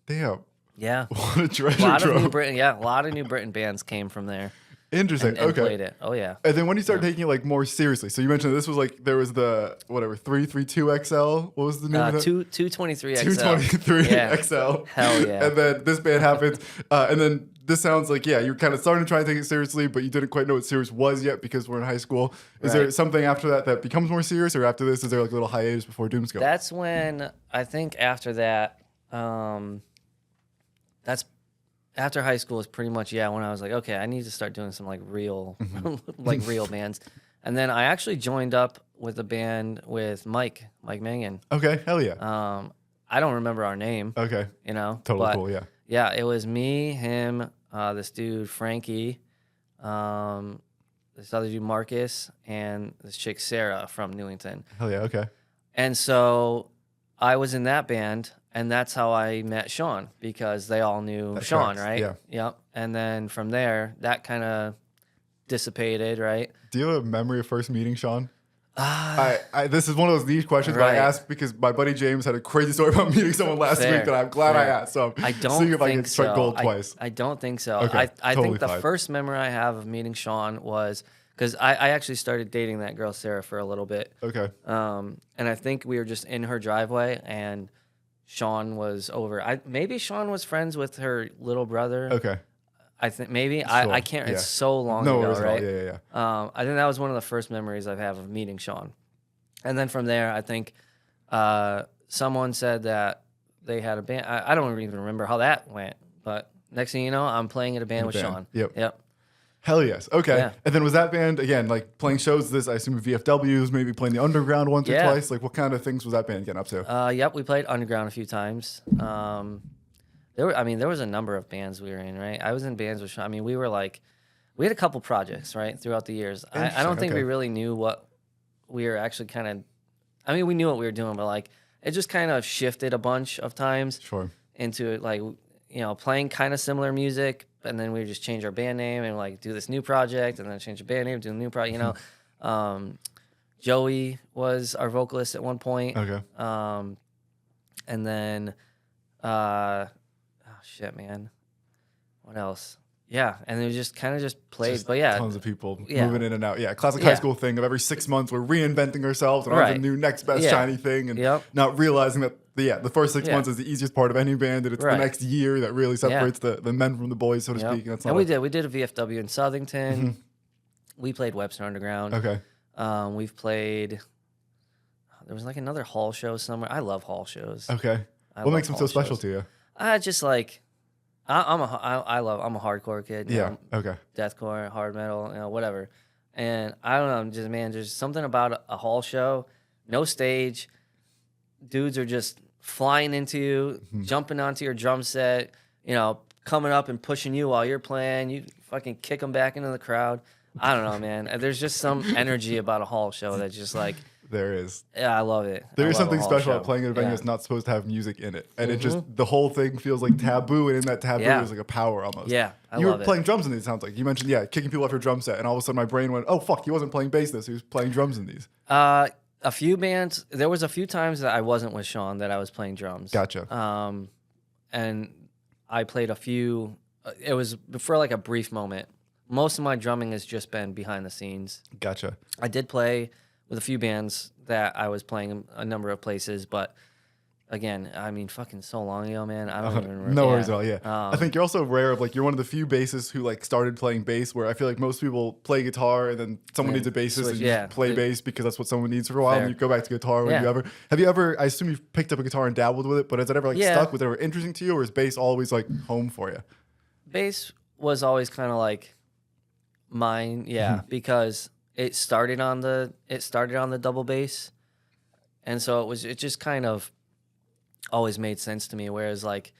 Yeah. What a treasure A lot of New trove. Britain. Yeah. A lot of New Britain bands came from there Interesting. and Okay. played it. Oh yeah. And then when you started taking it like more seriously, so you mentioned this was like there was the whatever 332 XL. What was the name of that? 223 XL. 223 Yeah. XL. Hell yeah. And then this band happens, and then this sounds like you're kind of starting to try and take it seriously, but you didn't quite know what serious was yet because we're in high school. Is there Right. something after that becomes more serious, or after this is there like a little hiatus before DOOMSCOPE? That's when I think after that, that's after high school is pretty much when I was like, okay, I need to start doing some like real like real bands. And then I actually joined up with a band with Mike Mangan. Okay, hell yeah. I don't remember our name. Okay. You know, Totally but cool, yeah. yeah, it was me, him, this dude Frankie, this other dude Marcus, and this chick Sarah from Newington. Hell yeah, okay. And so I was in that band, and that's how I met Sean, because they all knew That Sean, tracks, right? yeah. Yep. And then from there, that kind of dissipated, right? Do you have a memory of first meeting Sean? This is one of those niche questions, but I Right. asked because my buddy James had a crazy story about meeting someone last Fair, week that I'm glad I fair. asked. So I don't seeing if I think can strike so. gold twice. I don't think so. Okay, I totally think the fine. first memory I have of meeting Sean was because I actually started dating that girl Sarah for a little bit. Okay. And I think we were just in her driveway, and Sean was over. Maybe Sean was friends with her little brother. Okay. I think maybe Sure, I can't. yeah. It's so long No ago, worries at all. right? Yeah. I think that was one of the first memories I have of meeting Sean. And then from there, I think someone said that they had a band. I don't even remember how that went, but next thing you know, I'm playing in a band with band. Sean. Yep. Hell yes. Okay. Yeah. And then was that band, again, like playing shows, I assume VFWs, maybe playing the underground once or Yeah. twice? Like what kind of things was that band getting up to? Yep, we played underground a few times. There was a number of bands we were in, right? I was in bands with Sean. I mean, we had a couple projects, right, throughout the years. I don't think okay. we really knew what we were actually kind of. I mean, we knew what we were doing, but like it just kind of shifted a bunch of times Sure. into like playing kind of similar music, and then we would just change our band name and like do this new project, and then change the band name, do a new project. Joey was our vocalist at one point. Okay. And then, oh shit, man, what else? Yeah, and it was just kind of just played, Just but yeah, tons of people yeah. moving in and out. Yeah, classic high Yeah. school thing of every 6 months we're reinventing ourselves and on the Right. new next best Yeah. shiny thing, and Yep. not realizing that the first 6 Yeah. months is the easiest part of any band, and it's the Right. next year that really separates the men from the boys, so to Yep. speak. And that's And not we did a VFW in Southington. We played Webster Underground. okay. We've played. There was like another hall show somewhere. I love hall shows. Okay. I What love makes them so hall special shows. to you? I just like. I'm a hardcore kid. Yeah. Okay. Deathcore, hard metal, whatever. And I don't know, just man, there's something about a hall show, no stage, dudes are just flying into you, jumping onto your drum set, coming up and pushing you while you're playing. You fucking kick them back into the crowd. I don't know, man. There's just some energy about a hall show that's just like, There is. yeah, I love it. There is I love a something hall special show. about playing at a venue Yeah. that's not supposed to have music in it. And it just, the whole thing feels like taboo. And in that taboo Yeah. is like a power almost. Yeah, I You love were it. playing drums in these, it sounds like. You mentioned, kicking people off your drum set. And all of a sudden my brain went, oh, fuck, he wasn't playing bass this. He was playing drums in these. A few bands, there was a few times that I wasn't with Sean that I was playing drums. Gotcha. And I played a few, it was for like a brief moment. Most of my drumming has just been behind the scenes. Gotcha. I did play with a few bands that I was playing in a number of places, but again, I mean, fucking so long ago, man. I don't even remember. No worries at all. Yeah. I think you're also rare of like, you're one of the few bassists who like started playing bass, where I feel like most people play guitar and then someone Yeah, needs a bassist switch, and you yeah. just play bass because that's what someone needs for a while. Fair. And you go back to guitar when Yeah. have you ever, I assume you've picked up a guitar and dabbled with it, but has it ever like Yeah. stuck? Was it ever interesting to you, or is bass always like home for you? Bass was always kind of like mine, yeah, because it started on the double bass, and so it just kind of always made sense to me. Whereas like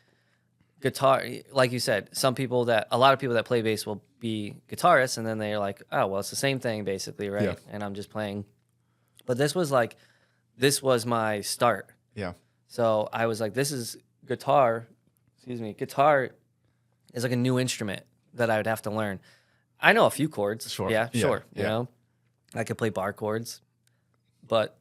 guitar, like you said, a lot of people that play bass will be guitarists, and then they're like, oh well, it's the same thing basically, right? Yeah. And I'm just playing. But this was my start. Yeah. So I was like, this is guitar. Guitar is like a new instrument that I would have to learn. I know a few chords. Sure. Yeah, Yeah, sure. yeah. You know, I could play bar chords, but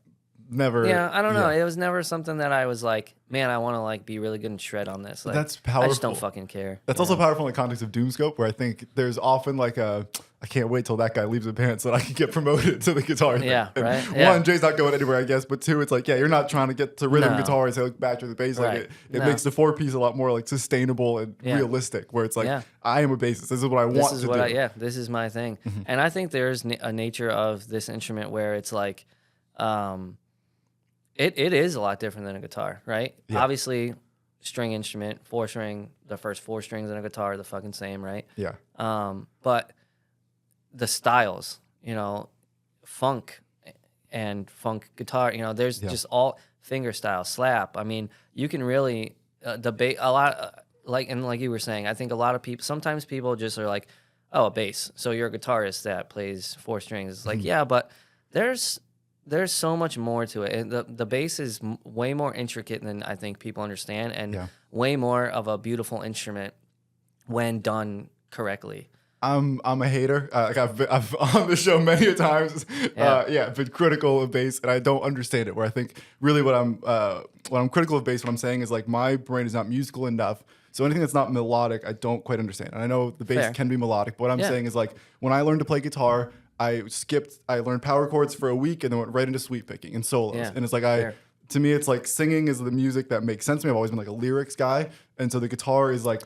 Never. yeah, I don't know. It was never something that I was like, man, I want to like be really good and shred on this. Like, That's I just powerful. don't fucking care. That's you also know? powerful in the context of DOOMSCOPE, where I think there's often like I can't wait till that guy leaves the band so that I can get promoted to the guitar thing. Yeah, And right? Yeah. One, Jay's not going anywhere, I guess, but two, it's like, you're not trying to get to rhythm No. guitar and say, look, back to the bass. Like Right. it No. makes the 4-piece a lot more like sustainable and Yeah. realistic, where it's like, Yeah. I am a bassist. This is what I want to do. This is my thing. Mm-hmm. And I think there's a nature of this instrument where it's like, it is a lot different than a guitar, right? Yeah. Obviously, string instrument, 4-string. The first 4 strings in a guitar are the fucking same, right? Yeah. But the styles, funk and funk guitar, there's just all finger style, slap. I mean, you can really debate a lot. Like you were saying, I think a lot of people. Sometimes people just are like, "Oh, a bass." So you're a guitarist that plays 4 strings. It's like, yeah, but there's so much more to it. And the bass is way more intricate than I think people understand, and way more of a beautiful instrument when done correctly. I'm a hater. Like I've on the show many a times. Been critical of bass, and I don't understand it. Where I think really what I'm critical of bass, what I'm saying is like my brain is not musical enough. So anything that's not melodic, I don't quite understand. And I know the bass can be melodic, but what I'm saying is like when I learned to play guitar, I learned power chords for a week and then went right into sweep picking and solos. And it's like to me, it's like singing is the music that makes sense to me. I've always been like a lyrics guy, and so the guitar is like.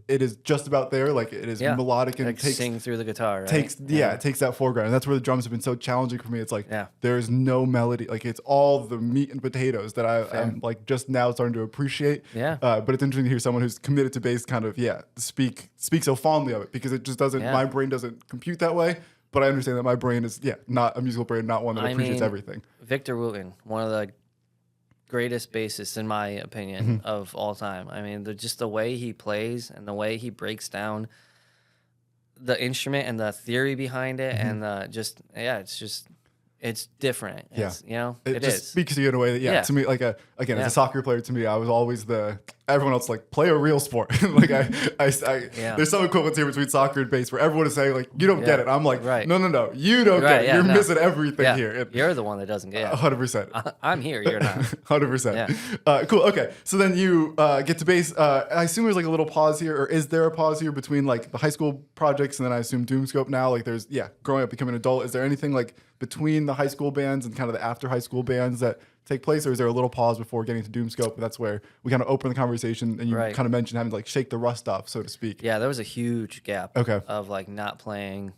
It is just about there, like it is melodic and like takes sing through the guitar. Right? It takes that foreground, and that's where the drums have been so challenging for me. It's like there's no melody, like it's all the meat and potatoes that I'm like just now starting to appreciate. But it's interesting to hear someone who's committed to bass kind of speak so fondly of it because it just doesn't. My brain doesn't compute that way, but I understand that my brain is not a musical brain, not one that appreciates everything. Victor Wooten, one of the greatest bassist in my opinion of all time. I mean, just the way he plays and the way he breaks down the instrument and the theory behind it, and it's different. It just speaks to you in a way that to me, like as a soccer player, to me I was always everyone else like play a real sport. Like there's some equivalence here between soccer and bass where everyone is saying like you don't get it. I'm like no, you don't get it. You're missing everything here. You're the one that doesn't get it. 100%. I'm here. You're not. 100%. Cool. Okay. So then you get to bass. I assume there's like a little pause here, or is there a pause here between like the high school projects and then I assume DOOMSCOPE now? Like there's growing up, becoming an adult. Is there anything like between the high school bands and kind of the after high school bands that take place, or is there a little pause before getting to DOOMSCOPE? That's where we kind of open the conversation, and you kind of mentioned having to like shake the rust off, so to speak. Yeah, there was a huge gap of like not playing,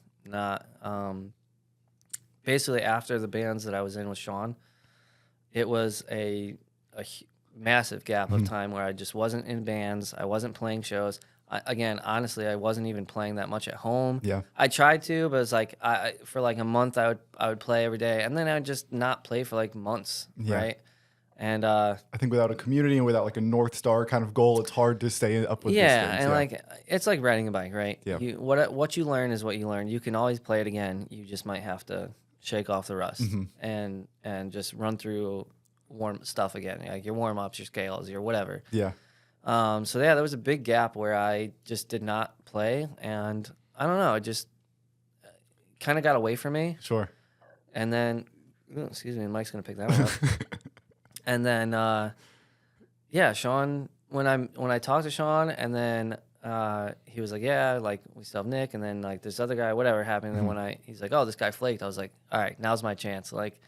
basically after the bands that I was in with Sean, it was a massive gap of time where I just wasn't in bands, I wasn't playing shows. Honestly, I wasn't even playing that much at home. I tried to, but it's like for like a month I would play every day, and then I would just not play for like months, right? And I think without a community and without like a North Star kind of goal, it's hard to stay up with these things. Like it's like riding a bike, right? What you learn is what you learn. You can always play it again. You just might have to shake off the rust and just run through warm stuff again, like your warm ups, your scales, your whatever. There was a big gap where I just did not play, and I don't know, it just kind of got away from me. And then, excuse me, Mike's gonna pick that one up. And then, Sean, when I talked to Sean, and then he was like, like we still have Nick, and then like this other guy, whatever happened. And then he's like, oh, this guy flaked. I was like, all right, now's my chance, like,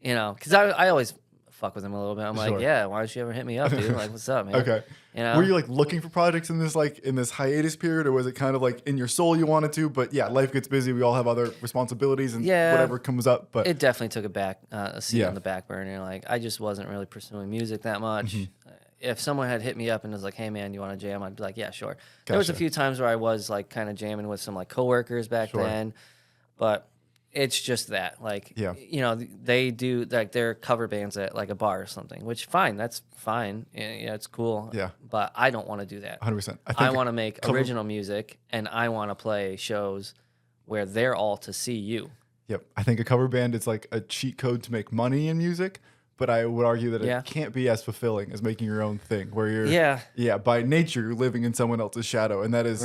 because I always fuck with him a little bit. I'm like, why don't you ever hit me up, dude? Like, what's up, man? Were you like looking for projects in this hiatus period, or was it kind of like in your soul you wanted to, but life gets busy, we all have other responsibilities and whatever comes up, but it definitely took a seat on the back burner. Like I just wasn't really pursuing music that much. If someone had hit me up and was like, hey man, you want to jam? I'd be like, yeah, sure. Gotcha. There was a few times where I was like kind of jamming with some like coworkers back then, but it's just that, like, they do like their cover bands at like a bar or something, which that's fine. It's cool. But I don't want to do that. 100%. I want to make original music, and I want to play shows where they're all to see you. I think a cover band is like a cheat code to make money in music, but I would argue that it can't be as fulfilling as making your own thing, where you're by nature you're living in someone else's shadow, and that is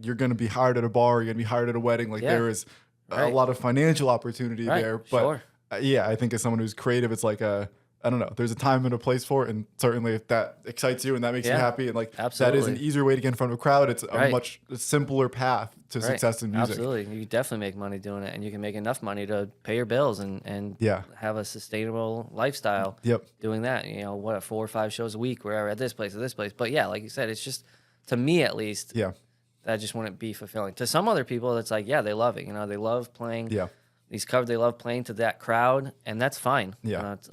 you're going to be hired at a bar, you're going to be hired at a wedding, like there is a lot of financial opportunity there, but I think as someone who's creative, it's like I don't know, there's a time and a place for it, and certainly if that excites you and that makes you happy, and like that is an easier way to get in front of a crowd, it's a much simpler path to success in music. Absolutely, you definitely make money doing it, and you can make enough money to pay your bills and have a sustainable lifestyle doing that. 4 or 5 shows a week, wherever, at this place, but like you said, it's just, to me at least, that just wouldn't be fulfilling. To some other people, it's like, they love it. They love playing these covers. They love playing to that crowd, and that's fine.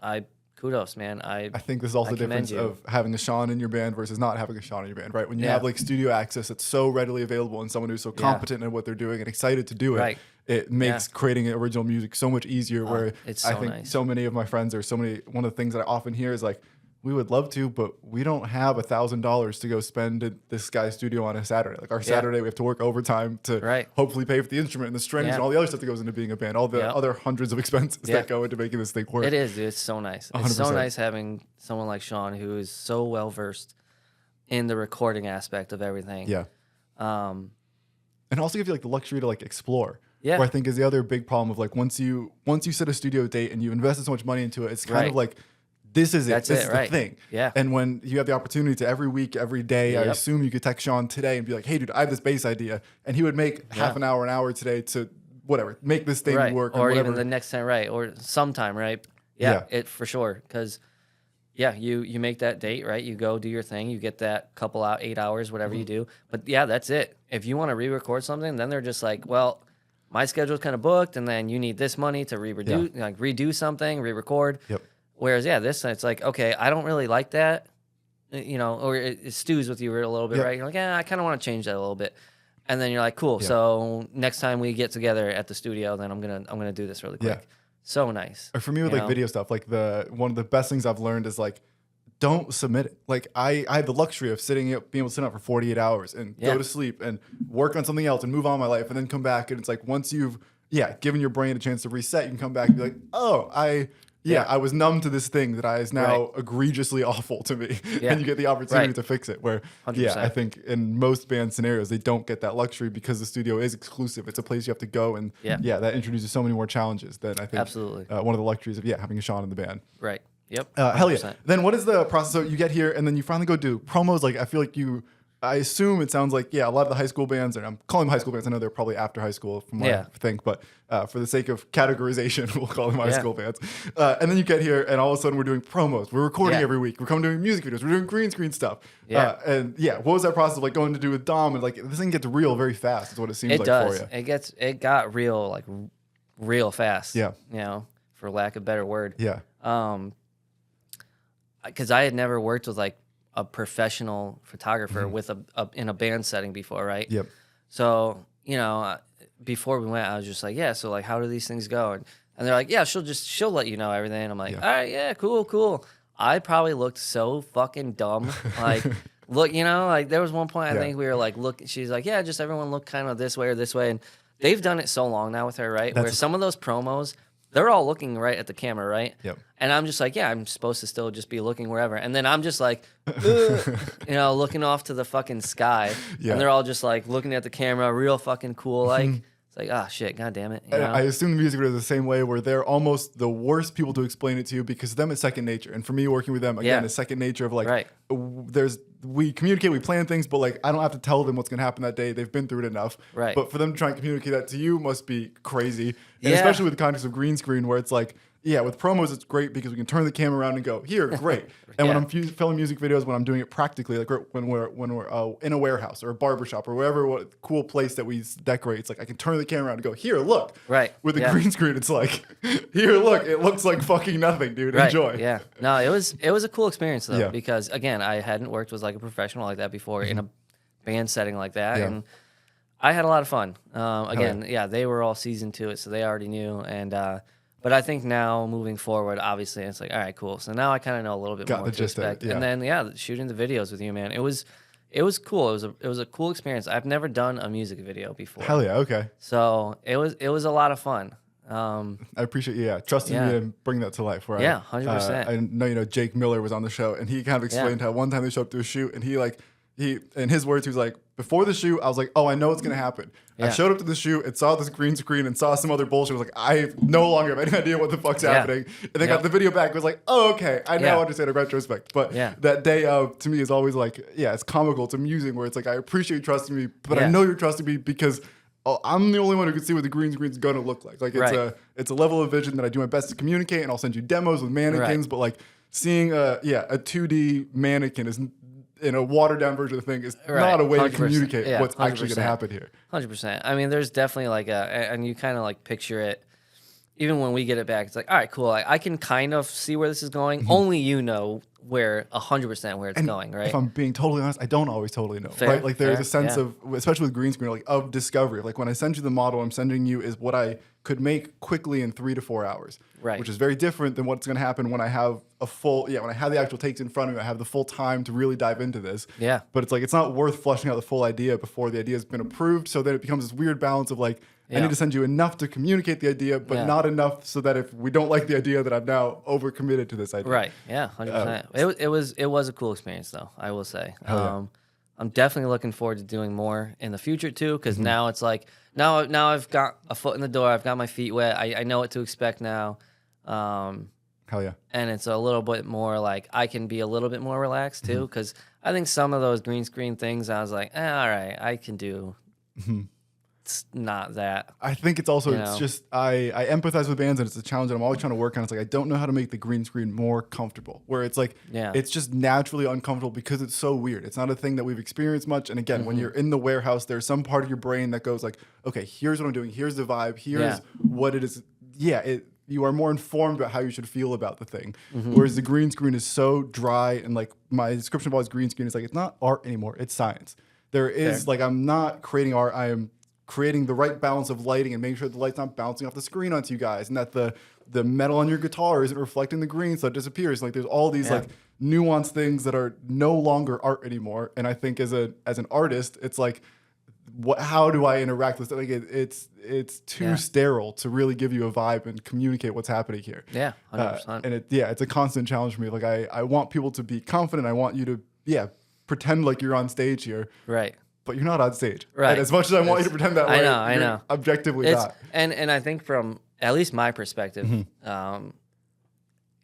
I kudos, man. I think this is also the commend difference of having a Sean in your band versus not having a Sean in your band, right? When you Yeah. have like studio access that's so readily available and someone who's so competent in what they're doing and excited to do it, Right. it makes creating original music so much easier. Where it's I so think nice. so many of my friends one of the things that I often hear is like, we would love to, but we don't have $1,000 to go spend at this guy's studio on a Saturday. Like our Saturday, we have to work overtime to hopefully pay for the instrument and the strings and all the other stuff that goes into being a band, all the other hundreds of expenses that go into making this thing work. It is, dude. It's so nice. 100%. It's so nice having someone like Sean who is so well versed in the recording aspect of everything. Yeah. And also give you like the luxury to like explore. Yeah. Where I think is the other big problem of like once you set a studio date and you've invested so much money into it, it's kind of like, this is it. That's this is right. the thing. Yeah. And when you have the opportunity to every week, every day, I assume you could text Sean today and be like, hey, dude, I have this bass idea. And he would make half an hour today to whatever, make this thing work. Or whatever. even the next time, or sometime, right? Yeah, it for sure. Because, you make that date, right? You go do your thing. You get that couple out, 8 hours, whatever you do. But that's it. If you want to re-record something, then they're just like, well, my schedule's kind of booked, and then you need this money to redo something, re-record. Yep. Whereas, this it's like, okay, I don't really like that, or it stews with you a little bit, right? You're like, I kind of want to change that a little bit, and then you're like, cool. So next time we get together at the studio, then I'm gonna do this really quick. Yeah. So nice. Or for me with like video stuff, like one of the best things I've learned is like, don't submit it. Like I have the luxury of being able to sit up for 48 hours and go to sleep and work on something else and move on my life and then come back. And it's like, once you've given your brain a chance to reset, you can come back and be like, oh, I was numb to this thing that is now egregiously awful to me. And you get the opportunity to fix it. Where, 100%. I think in most band scenarios, they don't get that luxury because the studio is exclusive. It's a place you have to go. And that introduces so many more challenges than I think Absolutely. One of the luxuries of having a Sean in the band. Right. Yep. Hell yeah. Then what is the process? So you get here and then you finally go do promos. Like I feel like I assume it sounds like, a lot of the high school bands, and I'm calling them high school bands. I know they're probably after high school from what I think, but for the sake of categorization, we'll call them high school bands. And then you get here and all of a sudden we're doing promos. We're recording every week. We're coming doing music videos. We're doing green screen stuff. What was that process of like going to do with Dom? And like this thing gets real very fast is what it seems for you. It got real, like real fast. Yeah. For lack of a better word. Yeah. Because I had never worked with like a professional photographer with in a band setting before, right? Yep. So before we went, I was just like, so like, how do these things go? And they're like, she'll let you know everything. And I'm like, all right, cool. I probably looked so fucking dumb. Like, look, like there was one point I think we were like, look, she's like, just everyone look kind of this way or this way, and they've done it so long now with her, right? Where some of those promos, they're all looking right at the camera, right? Yep. And I'm just like, I'm supposed to still just be looking wherever. And then I'm just like, looking off to the fucking sky. Yeah. And they're all just like looking at the camera, real fucking cool. Like, it's like, oh shit, God damn it. I assume the music video is the same way where they're almost the worst people to explain it to because them it's second nature. And for me working with them, again, it's second nature of like, we communicate, we plan things, but like I don't have to tell them what's going to happen that day. They've been through it enough. Right. But for them to try and communicate that to you must be crazy. And especially with the context of green screen where it's like, with promos, it's great because we can turn the camera around and go, here, great. And when I'm filming music videos, when I'm doing it practically, like when we're in a warehouse or a barber shop or wherever cool place that we decorate, it's like I can turn the camera around and go, here, look. Right. With the green screen, it's like, here, look, it looks like fucking nothing, dude. Right. Enjoy. Yeah. No, it was a cool experience though because again, I hadn't worked with like a professional like that before in a band setting like that, and I had a lot of fun. Again, they were all seasoned to it, so they already knew, and but I think now moving forward, obviously, it's like, all right, cool. So now I kind of know a little bit more to expect. And then, shooting the videos with you, man, it was cool. It was a cool experience. I've never done a music video before. Hell yeah, okay. So it was a lot of fun. I appreciate you, trusting me to bring that to life. Where 100%. I know, Jake Miller was on the show, and he kind of explained how one time they showed up to a shoot, and he in his words, he was like, before the shoot, I was like, oh, I know what's going to happen. I showed up to the shoot and saw this green screen and saw some other bullshit. I was like, I no longer have any idea what the fuck's happening. And then got the video back. Was like, oh, okay. I now understand in retrospect. But that day to me is always like, it's comical. It's amusing where it's like, I appreciate you trusting me, but I know you're trusting me because I'm the only one who can see what the green screen's going to look like. Like it's a level of vision that I do my best to communicate, and I'll send you demos with mannequins. But like seeing a 2D mannequin is in a watered down version of the thing is not a way to communicate what's actually going to happen here. 100%. I mean, there's definitely like and you kind of like picture it even when we get it back, it's like, all right, cool. I can kind of see where this is going. Only you know where 100% where it's going, right? If I'm being totally honest, I don't always totally know, Fair, right? Like there's fair, a sense yeah. of, especially with green screen, like of discovery. Like when I send you the model, I'm sending you is what I could make quickly in 3 to 4 hours, Right. which is very different than what's going to happen when I have when I have the actual takes in front of me, I have the full time to really dive into this. Yeah. But it's like, it's not worth fleshing out the full idea before the idea has been approved. So then it becomes this weird balance of like, I Yeah. need to send you enough to communicate the idea, but Yeah. not enough so that if we don't like the idea, that I'm now overcommitted to this idea. Right. Yeah. 100%. It was a cool experience, though. I will say. yeah. I'm definitely looking forward to doing more in the future too, because Mm-hmm. now it's like now I've got a foot in the door. I've got my feet wet. I know what to expect now, Hell yeah. and it's a little bit more like I can be a little bit more relaxed too, because I think some of those green screen things I was like, all right, I can do. It's not that. I think it's also, You it's know? just, I empathize with bands and it's a challenge that I'm always trying to work on. It's like, I don't know how to make the green screen more comfortable, where it's like, Yeah. it's just naturally uncomfortable because it's so weird. It's not a thing that we've experienced much. And again, Mm-hmm. when you're in the warehouse, there's some part of your brain that goes like, okay, here's what I'm doing. Here's the vibe. Here's what it is. Yeah. You are more informed about how you should feel about the thing. Mm-hmm. Whereas the green screen is so dry, and like my description of always green screen is like, it's not art anymore. It's science. There is Fair. like, I'm not creating art. I am creating the right balance of lighting and making sure the light's not bouncing off the screen onto you guys, and that the metal on your guitar isn't reflecting the green so it disappears. Like there's all these like nuanced things that are no longer art anymore. And I think as an artist, it's like, how do I interact with it? Like it's too sterile to really give you a vibe and communicate what's happening here. Yeah, 100%. And it's a constant challenge for me. Like I want people to be confident. I want you to pretend like you're on stage here. Right. But you're not on stage. Right. And as much as I want you to pretend that way, I you're know. objectively It's not. and I think from at least my perspective, Mm-hmm.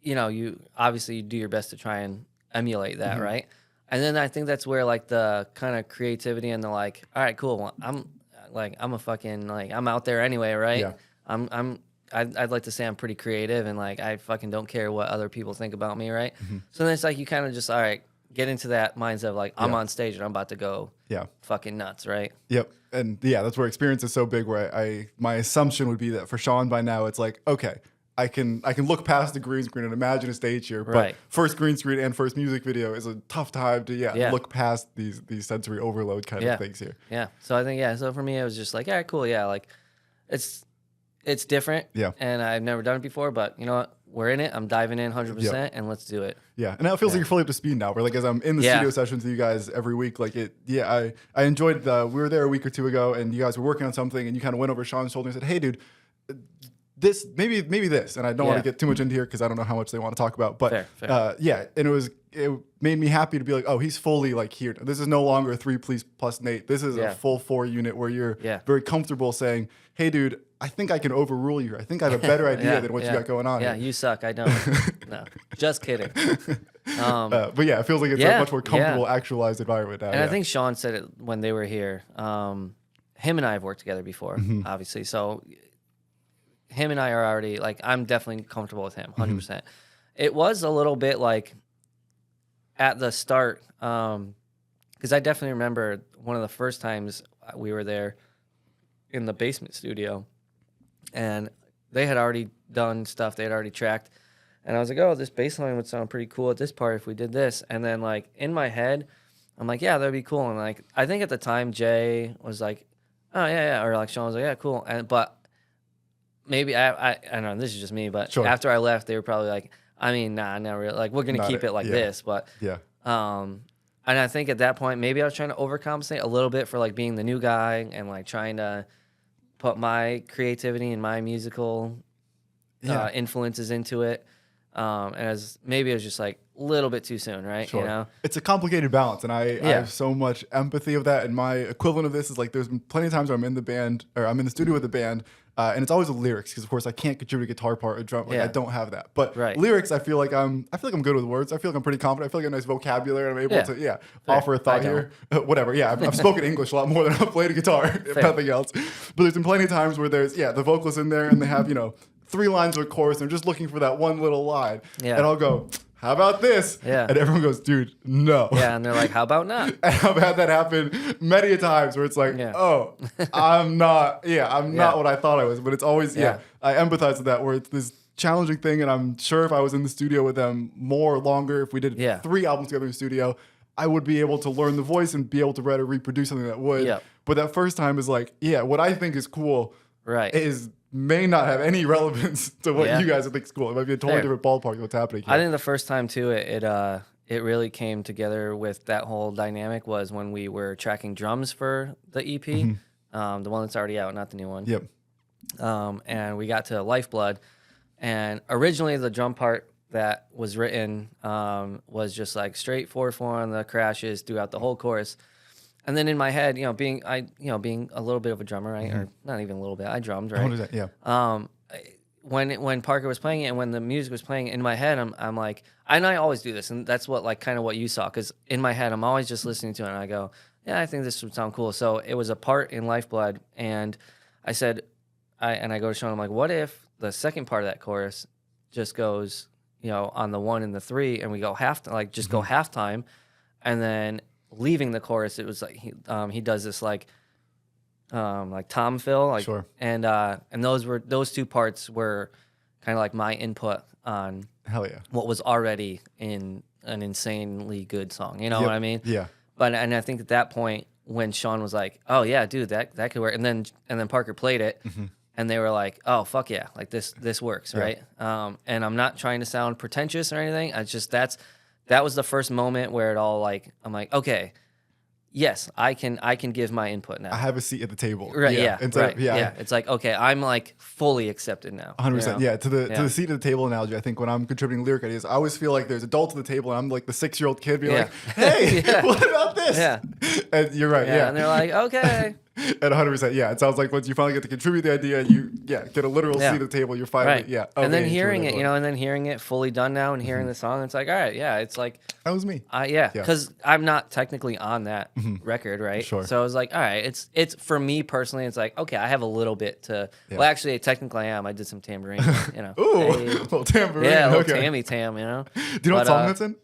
You obviously do your best to try and emulate that, Mm-hmm. right? And then I think that's where like the kind of creativity and the like, all right, cool. Well, I'm a fucking like I'm out there anyway, right? Yeah. I'd like to say I'm pretty creative and like I fucking don't care what other people think about me, right? Mm-hmm. So then it's like you kind of just all right, get into that mindset of like I'm Yeah. on stage and I'm about to go Yeah. fucking nuts, right? Yep. And that's where experience is so big, where my assumption would be that for Sean by now, it's like, okay, I can look past the green screen and imagine a stage here. But Right. first green screen and first music video is a tough time to Yeah. look past these sensory overload kind of things here. Yeah. So I think so for me it was just like, all right, cool, yeah, like it's different. Yeah. And I've never done it before, but you know what? We're in it. I'm diving in 100% and let's do it. Yeah, and now it feels like you're fully up to speed now. Where like as I'm in the studio sessions with you guys every week, like I enjoyed we were there a week or two ago, and you guys were working on something, and you kind of went over Sean's shoulder and said, "Hey, dude, this maybe this." And I don't want to get too much into here because I don't know how much they want to talk about, but Fair. and it made me happy to be like, oh, he's fully like here. This is no longer a 3 plus Nate. This is a full 4 unit where you're very comfortable saying, "Hey, dude, I think I can overrule you. I think I have a better idea than what you got going on." Yeah, here. you suck. I don't. No, just kidding. But yeah, it feels like it's a much more comfortable, actualized environment now. And I think Sean said it when they were here. Him and I have worked together before, obviously. So him and I are already like, I'm definitely comfortable with him, 100%. It was a little bit like at the start, because I definitely remember one of the first times we were there in the basement studio, and they had already done stuff. They had already tracked. And I was like, oh, this bass line would sound pretty cool at this part if we did this. And then, like, in my head, I'm like, yeah, that'd be cool. And, like, I think at the time Jay was like, oh, yeah. Or, like, Sean was like, yeah, cool. But maybe, I don't know, this is just me. But after I left, they were probably like, I mean, nah, not really. Like, we're going to keep it like this. But, and I think at that point, maybe I was trying to overcompensate a little bit for, like, being the new guy and, like, trying to put my creativity and my musical influences into it. And maybe it was just like a little bit too soon, right? Sure. You know, it's a complicated balance, and I have so much empathy of that. And my equivalent of this is like, there's been plenty of times where I'm in the band or I'm in the studio with the band, and it's always the lyrics, because of course I can't contribute a guitar part or drum. Like I don't have that. But lyrics, I feel like I'm good with words. I feel like I'm pretty confident. I feel like I have a nice vocabulary, and I'm able to offer a thought here. Whatever. Yeah, I've spoken English a lot more than I've played a guitar, if nothing else. But there's been plenty of times where there's the vocalists in there, and they have 3 lines of a chorus, and they're just looking for that one little line. Yeah. And I'll go, how about this? Yeah. And everyone goes, dude, no. Yeah, and they're like, how about not? And I've had that happen many a times where it's like, Yeah. oh, I'm not what I thought I was. But it's always, Yeah. I empathize with that where it's this challenging thing. And I'm sure if I was in the studio with them more or longer, if we did 3 albums together in the studio, I would be able to learn the voice and be able to try to reproduce something that would. Yeah. But that first time is like, what I think is cool may not have any relevance to what you guys think is cool. It might be a totally different ballpark of what's happening here. I think the first time too, it really came together with that whole dynamic was when we were tracking drums for the EP, the one that's already out, not the new one. Yep. And we got to Lifeblood, and originally the drum part that was written was just like straight 4/4 on the crashes throughout the whole chorus. And then in my head, being a little bit of a drummer, right? Or not even a little bit, I drummed, right? What is that? Yeah. When Parker was playing it and when the music was playing in my head, I'm like, and I always do this, and that's what like kind of what you saw, because in my head I'm always just listening to it and I go, yeah, I think this would sound cool. So it was a part in Lifeblood, and I said, I go to Sean, I'm like, what if the second part of that chorus just goes, on the 1 and the 3, and we go go halftime, and then leaving the chorus, it was like he does this like tom fill, like, sure. And those 2 parts were kind of like my input on hell yeah what was already in an insanely good song. You know what I mean? Yeah. But and I think at that point when Sean was like, oh yeah, dude, that could work, and then Parker played it. And they were like, "Oh fuck yeah, like this works, right?" And I'm not trying to sound pretentious or anything. I just that was the first moment where it all like I'm like, okay, yes, I can give my input now. I have a seat at the table. Right? Yeah. Right. Yeah. It's like, okay, I'm like fully accepted now. 100%. Yeah. To the seat at the table analogy. I think when I'm contributing lyric ideas, I always feel like there's adults at the table, and I'm like the 6-year-old kid being like, "Hey, what about this?" Yeah. And you're right. Yeah. And they're like, okay. And 100%, yeah. It sounds like once you finally get to contribute the idea, you get a literal seat at the table. You're finally, okay, and then hearing it, and then hearing it fully done now, and hearing the song, it's like, all right, it's like that was me. Because I'm not technically on that record, right? Sure. So I was like, all right, it's for me personally, it's like, okay, I have a little bit to. Well, actually, technically, I am. I did some tambourine, Ooh, little tambourine. Yeah, a little tammy tam, Do you know what song that's in?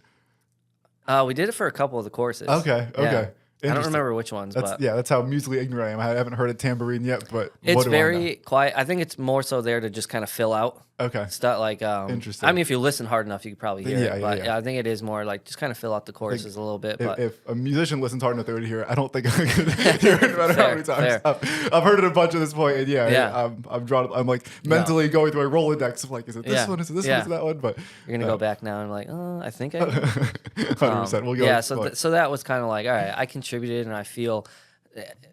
We did it for a couple of the courses. Okay. Yeah. I don't remember which ones, but that's how musically ignorant I am. I haven't heard a tambourine yet, but it's very quiet. I think it's more so there to just kind of fill out. Okay. Stuff like interesting. I mean, if you listen hard enough, you could probably hear it. But I think it is more like just kind of fill out the choruses a little bit. But if a musician listens hard enough, they would hear it. I don't think I could hear it no matter how many times. I've heard it a bunch at this point, and I'm drawn. I'm like mentally going through a Rolodex of like, is it this one? Is it this one? Is it that one? But you're gonna go back now and like, oh, I think I. 100%. We'll go. Yeah. So that was kind of like, all right, I contributed, and I feel,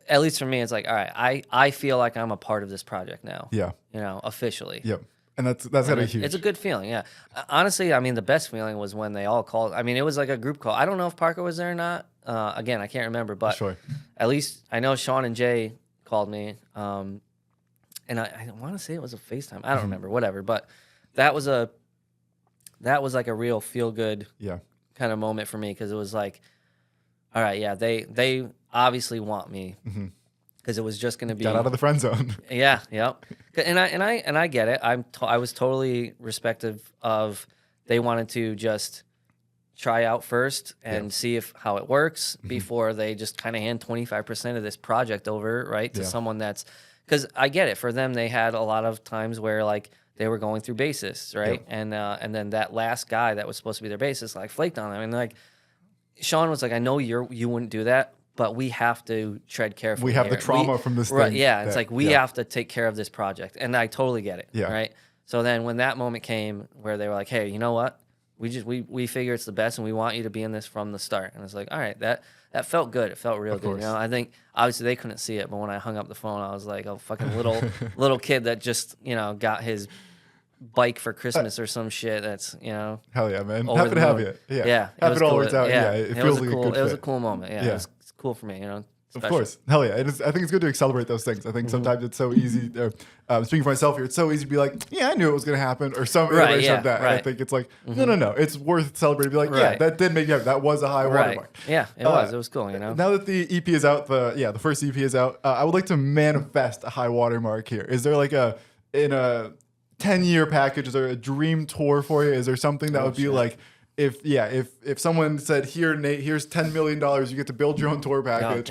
at least for me, it's like, all right, I feel like I'm a part of this project now. Yeah. Officially. Yep. And that's gotta be huge. It's a good feeling, yeah. Honestly, I mean, the best feeling was when they all called. I mean, it was like a group call. I don't know if Parker was there or not. Again, I can't remember, but sure. At least I know Sean and Jay called me. And I want to say it was a FaceTime. I don't remember, whatever. But that was like a real feel good kind of moment for me, because it was like, all right, yeah, they obviously want me. Because it was just going to be got out of the friend zone. Yeah, yep. And I get it. I was totally respective of they wanted to just try out first and see how it works before they just kind of hand 25% of this project over, right, to someone that's, because I get it. For them, they had a lot of times where like they were going through bassists, right, and then that last guy that was supposed to be their bassist like flaked on them, and like Sean was like, I know you wouldn't do that, but we have to tread carefully. We have the trauma from this right, thing. Yeah, it's like we have to take care of this project, and I totally get it. Yeah. Right. So then when that moment came where they were like, "Hey, you know what? We figure it's the best, and we want you to be in this from the start," and it's like, all right, that felt good. It felt real good. I think obviously they couldn't see it, but when I hung up the phone, I was like a fucking little kid that just got his bike for Christmas or some shit. That's hell yeah, man. Happy to have you. Yeah. Happy it all works out. Yeah. It feels like a good fit. It was a cool moment. Yeah. It's cool for me. Of course. Hell yeah. I think it's good to accelerate those things. I think sometimes it's so easy. Speaking for myself here, it's so easy to be like, yeah, I knew it was going to happen, or some iteration of that. Right. And I think it's like, no. It's worth celebrating. Be like, yeah, that did make you happy. That was a high watermark. Yeah, it was. It was cool, Now that the EP is out, the first EP is out, I would like to manifest a high watermark here. Is there like in a 10-year package, is there a dream tour for you? Is there something that would be like, if someone said, here, Nate, here's $10 million, you get to build your own tour package.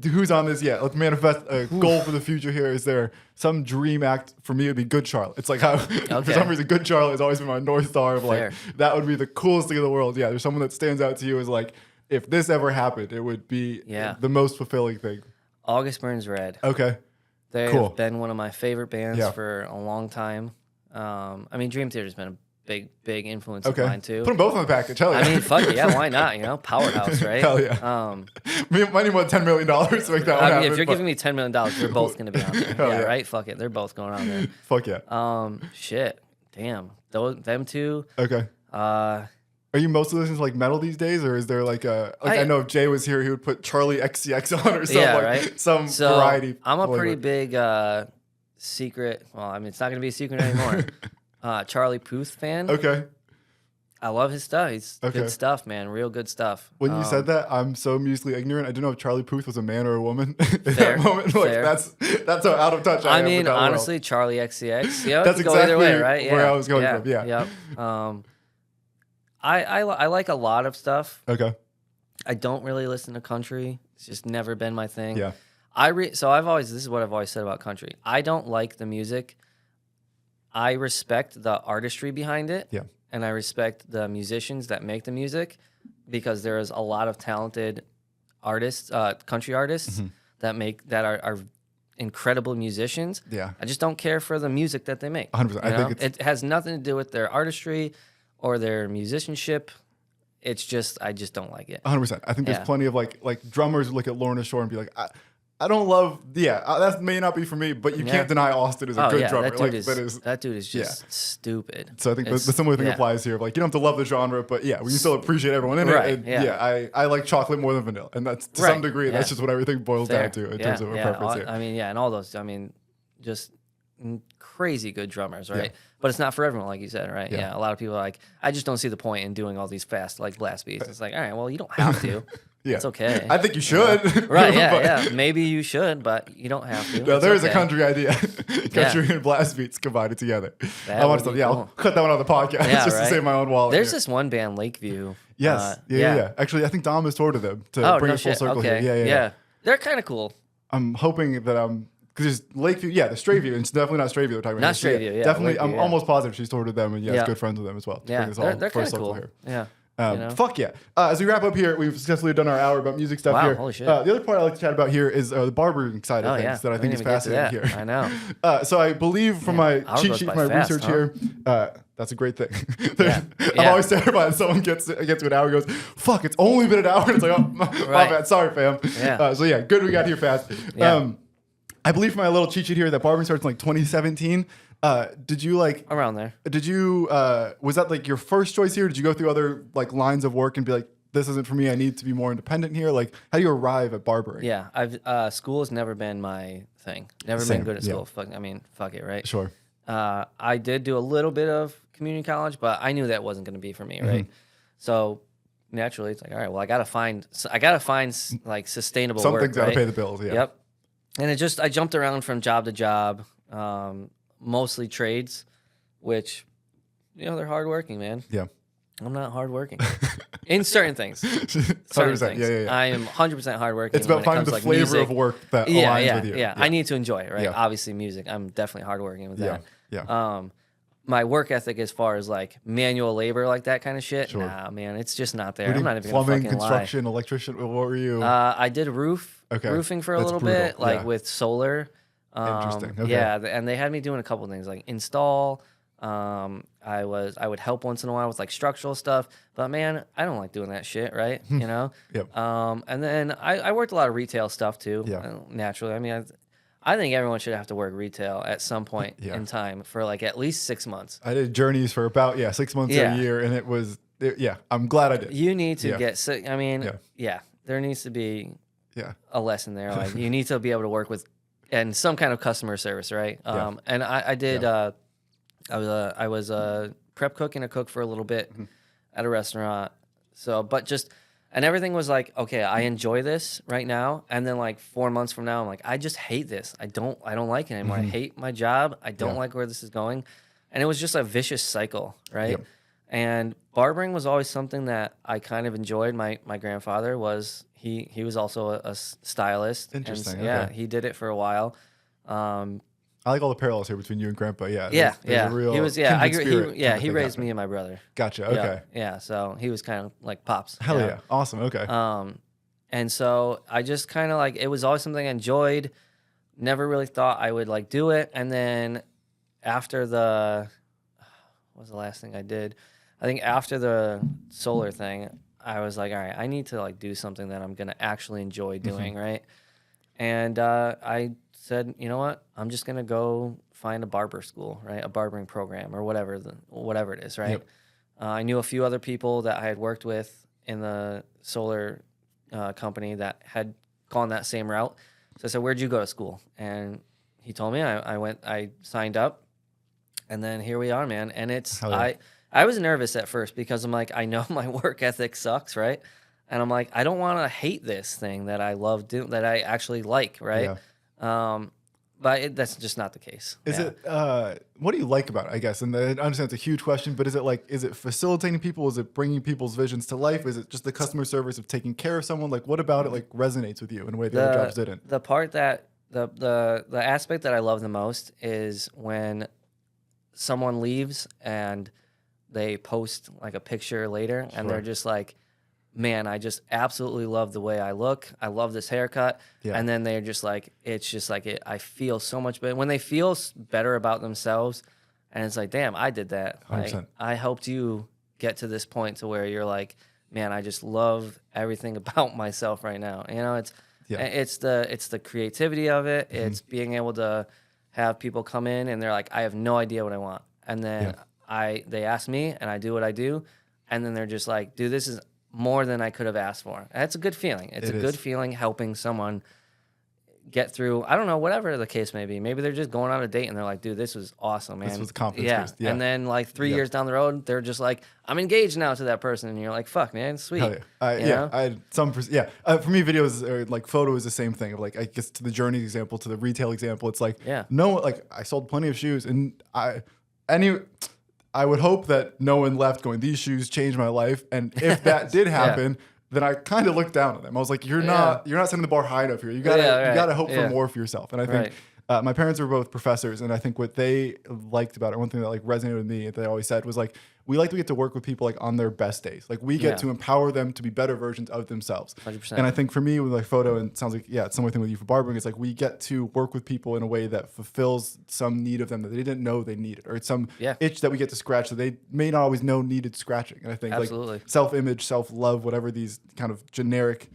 Who's on this? Yeah, let's manifest a goal for the future here. Is there some dream act? For me, it would be Good Charlotte. It's like how, for some reason, Good Charlotte has always been my North Star of like, that would be the coolest thing in the world. Yeah, there's someone that stands out to you as like, if this ever happened, it would be the most fulfilling thing. August Burns Red. Okay. They've been one of my favorite bands for a long time. I mean, Dream Theater's been a big influence of mine too. Put them both on the package. Hell yeah. I mean, fuck it. Yeah, why not? You know, powerhouse, right? Hell yeah. Might need more $10 million to make that one happen. If you're giving me $10 million, they're both going to be on there. Yeah, right? Fuck it. They're both going on there. Fuck yeah. Shit. Damn. Them two. Okay. Are you mostly listening to like metal these days, or is there like a I know if Jay was here, he would put Charlie XCX on or something, some variety. I'm a pretty big secret. Well, I mean, it's not going to be a secret anymore. Charlie Puth fan. Okay. I love his stuff. He's good stuff, man. Real good stuff. When you said that, I'm so musically ignorant. I didn't know if Charlie Puth was a man or a woman at that moment. Like that's how out of touch I am. I mean, honestly, world. Charlie XCX. Yeah, that's exactly either way, right? Where I was going from. Yeah. Yep. I like a lot of stuff. Okay. I don't really listen to country. It's just never been my thing. Yeah. This is what I've always said about country. I don't like the music. I respect the artistry behind it. Yeah. And I respect the musicians that make the music, because there is a lot of talented artists, country artists that are incredible musicians. Yeah. I just don't care for the music that they make. 100%. I think it has nothing to do with their artistry or their musicianship. It's just, I just don't like it. 100%. I think there's plenty of like drummers who look at Lorna Shore and be like, I don't love, that may not be for me, but you can't deny Austin is a good drummer. That dude is just stupid. So I think the similar thing applies here. Like, you don't have to love the genre, but when you still appreciate everyone in it. And I like chocolate more than vanilla. And that's to some degree, that's just what everything boils down to in terms of a preference here. I mean, and all those, just crazy good drummers, right? But it's not for everyone, like you said, right? Yeah. A lot of people are like, I just don't see the point in doing all these fast, like, blast beats. It's like, all right, well, you don't have to. It's okay. I think you should. Right, Maybe you should, but you don't have to. No, there is a country idea. Country and blast beats combined together. I'll cut that one on the podcast just to save my own wallet. There's this one band, Lakeview. Yes. Yeah. Actually, I think Dom has toured with them to bring it full circle here. Yeah. They're kind of cool. I'm hoping that because Lakeview, the Straight View, it's definitely not Straight View we're talking about. Not Straight View, Definitely, Lakeview, I'm almost positive she's toured with them and good friends with them as well. Yeah, they're kind of cool. Here. Yeah. Fuck yeah. As we wrap up here, we've successfully done our hour about music stuff here. Holy shit. The other part I like to chat about here is the Barber side of things that I think is fascinating here. I know. So I believe from my cheat sheet, my research here, that's a great thing. I'm always terrified when someone gets to an hour and goes, fuck, it's only been an hour. And it's like, oh, my bad. Sorry, fam. Yeah. Good we got here fast. I believe from my little cheat sheet here that barbering starts in like 2017. Did you around there? Did you was that like your first choice here? Did you go through other like lines of work and be like, this isn't for me, I need to be more independent here? Like, how do you arrive at barbering? Yeah, school has never been my thing. Never been good at school. Fuck it, right? Sure. I did do a little bit of community college, but I knew that wasn't going to be for me, right? So naturally, it's like, all right, well, I gotta find like sustainable work. Something's gotta pay the bills. Yeah. Yep. And I jumped around from job to job, mostly trades, which, they're hardworking, man. Yeah. I'm not hardworking in certain things. 100%. Yeah. I am 100% hardworking. It's about finding the flavor of work that aligns with you. Yeah. I need to enjoy it, right? Yeah. Obviously, music. I'm definitely hardworking with that. Yeah. My work ethic as far as like manual labor, like that kind of shit, nah, man, it's just not there. I'm not even gonna fucking construction, electrician. What were you? I did roofing for a little bit, like with solar. Interesting. Okay. Yeah, and they had me doing a couple things like install. I would help once in a while with like structural stuff, but man, I don't like doing that shit, right? Yep. And then I worked a lot of retail stuff too. Yeah. Naturally, I mean, I think everyone should have to work retail at some point in time for like at least 6 months. I did journeys for about 6 months or a year, and it was I'm glad I did. You need to get sick. I mean, there needs to be a lesson there. Like you need to be able to work with and some kind of customer service, right? And I did. I was a prep cook and a cook for a little bit at a restaurant. So, and everything was like, okay, I enjoy this right now, and then like 4 months from now, I'm like, I just hate this. I don't like it anymore. I hate my job. I don't like where this is going, and it was just a vicious cycle, right? Yep. And barbering was always something that I kind of enjoyed. My grandfather was he was also a stylist. Interesting. And, yeah, Okay. he did it for a while. Um, I like all the parallels here between you and Grandpa. Yeah. yeah, There's a real he was kindred spirit kind of he thing raised happening. me and my brother. Gotcha. Yeah, Okay. yeah. So he was kind of like pops. Hell you know? yeah. Awesome. Okay. And so I just kind of like it was always something I enjoyed. Never really thought I would like do it. And then after what was the last thing I did? I think after the solar thing, I was like, all right, I need to like do something that I'm gonna actually enjoy doing, right? And I said, you know what? I'm just gonna go find a barber school, right? A barbering program or whatever it is, right? Yep. I knew a few other people that I had worked with in the solar company that had gone that same route. So I said, "Where'd you go to school?" And he told me. I signed up, and then here we are, man. And Hell yeah. I was nervous at first because I'm like, I know my work ethic sucks, right? And I'm like, I don't want to hate this thing that I love doing, that I actually like, right? But that's just not the case. Is it, what do you like about it, I guess? And I understand it's a huge question, but is it facilitating people? Is it bringing people's visions to life? Is it just the customer service of taking care of someone? Like, what about it, like, resonates with you in a way the other jobs didn't? The part that, the aspect that I love the most is when someone leaves and they post, like, a picture later, and they're just like, man, I just absolutely love the way I look. I love this haircut. Yeah. And then they're just like, it's just like I feel so much better. When they feel better about themselves, and it's like, damn, I did that. Like, 100%. I helped you get to this point to where you're like, man, I just love everything about myself right now. You know, it's the creativity of it. It's being able to have people come in and they're like, I have no idea what I want. And then they ask me and I do what I do. And then they're just like, dude, this is more than I could have asked for. That's a good feeling. It's a good feeling helping someone get through, I don't know, whatever the case may be. Maybe they're just going on a date and they're like, dude, this was awesome, man. This was a confidence boost. Yeah. And then like 3 years down the road, they're just like, I'm engaged now to that person. And you're like, fuck, man, sweet. Hell yeah. I had some, for me, videos or like photo is the same thing of like, I guess to the journey example, to the retail example, it's like, like I sold plenty of shoes and I would hope that no one left going, these shoes changed my life. And if that did happen, then I kind of looked down on them. I was like, you're not setting the bar high enough here. You gotta hope for more for yourself. And I think my parents were both professors, and I think what they liked about it, one thing that like resonated with me, that they always said was like, we like to get to work with people like on their best days. Like we get to empower them to be better versions of themselves. 100%. And I think for me with like photo, and it sounds like, it's similar thing with you for barbering, it's like we get to work with people in a way that fulfills some need of them that they didn't know they needed, or it's some itch that we get to scratch that they may not always know needed scratching. And I think like self-image, self-love, whatever these kind of generic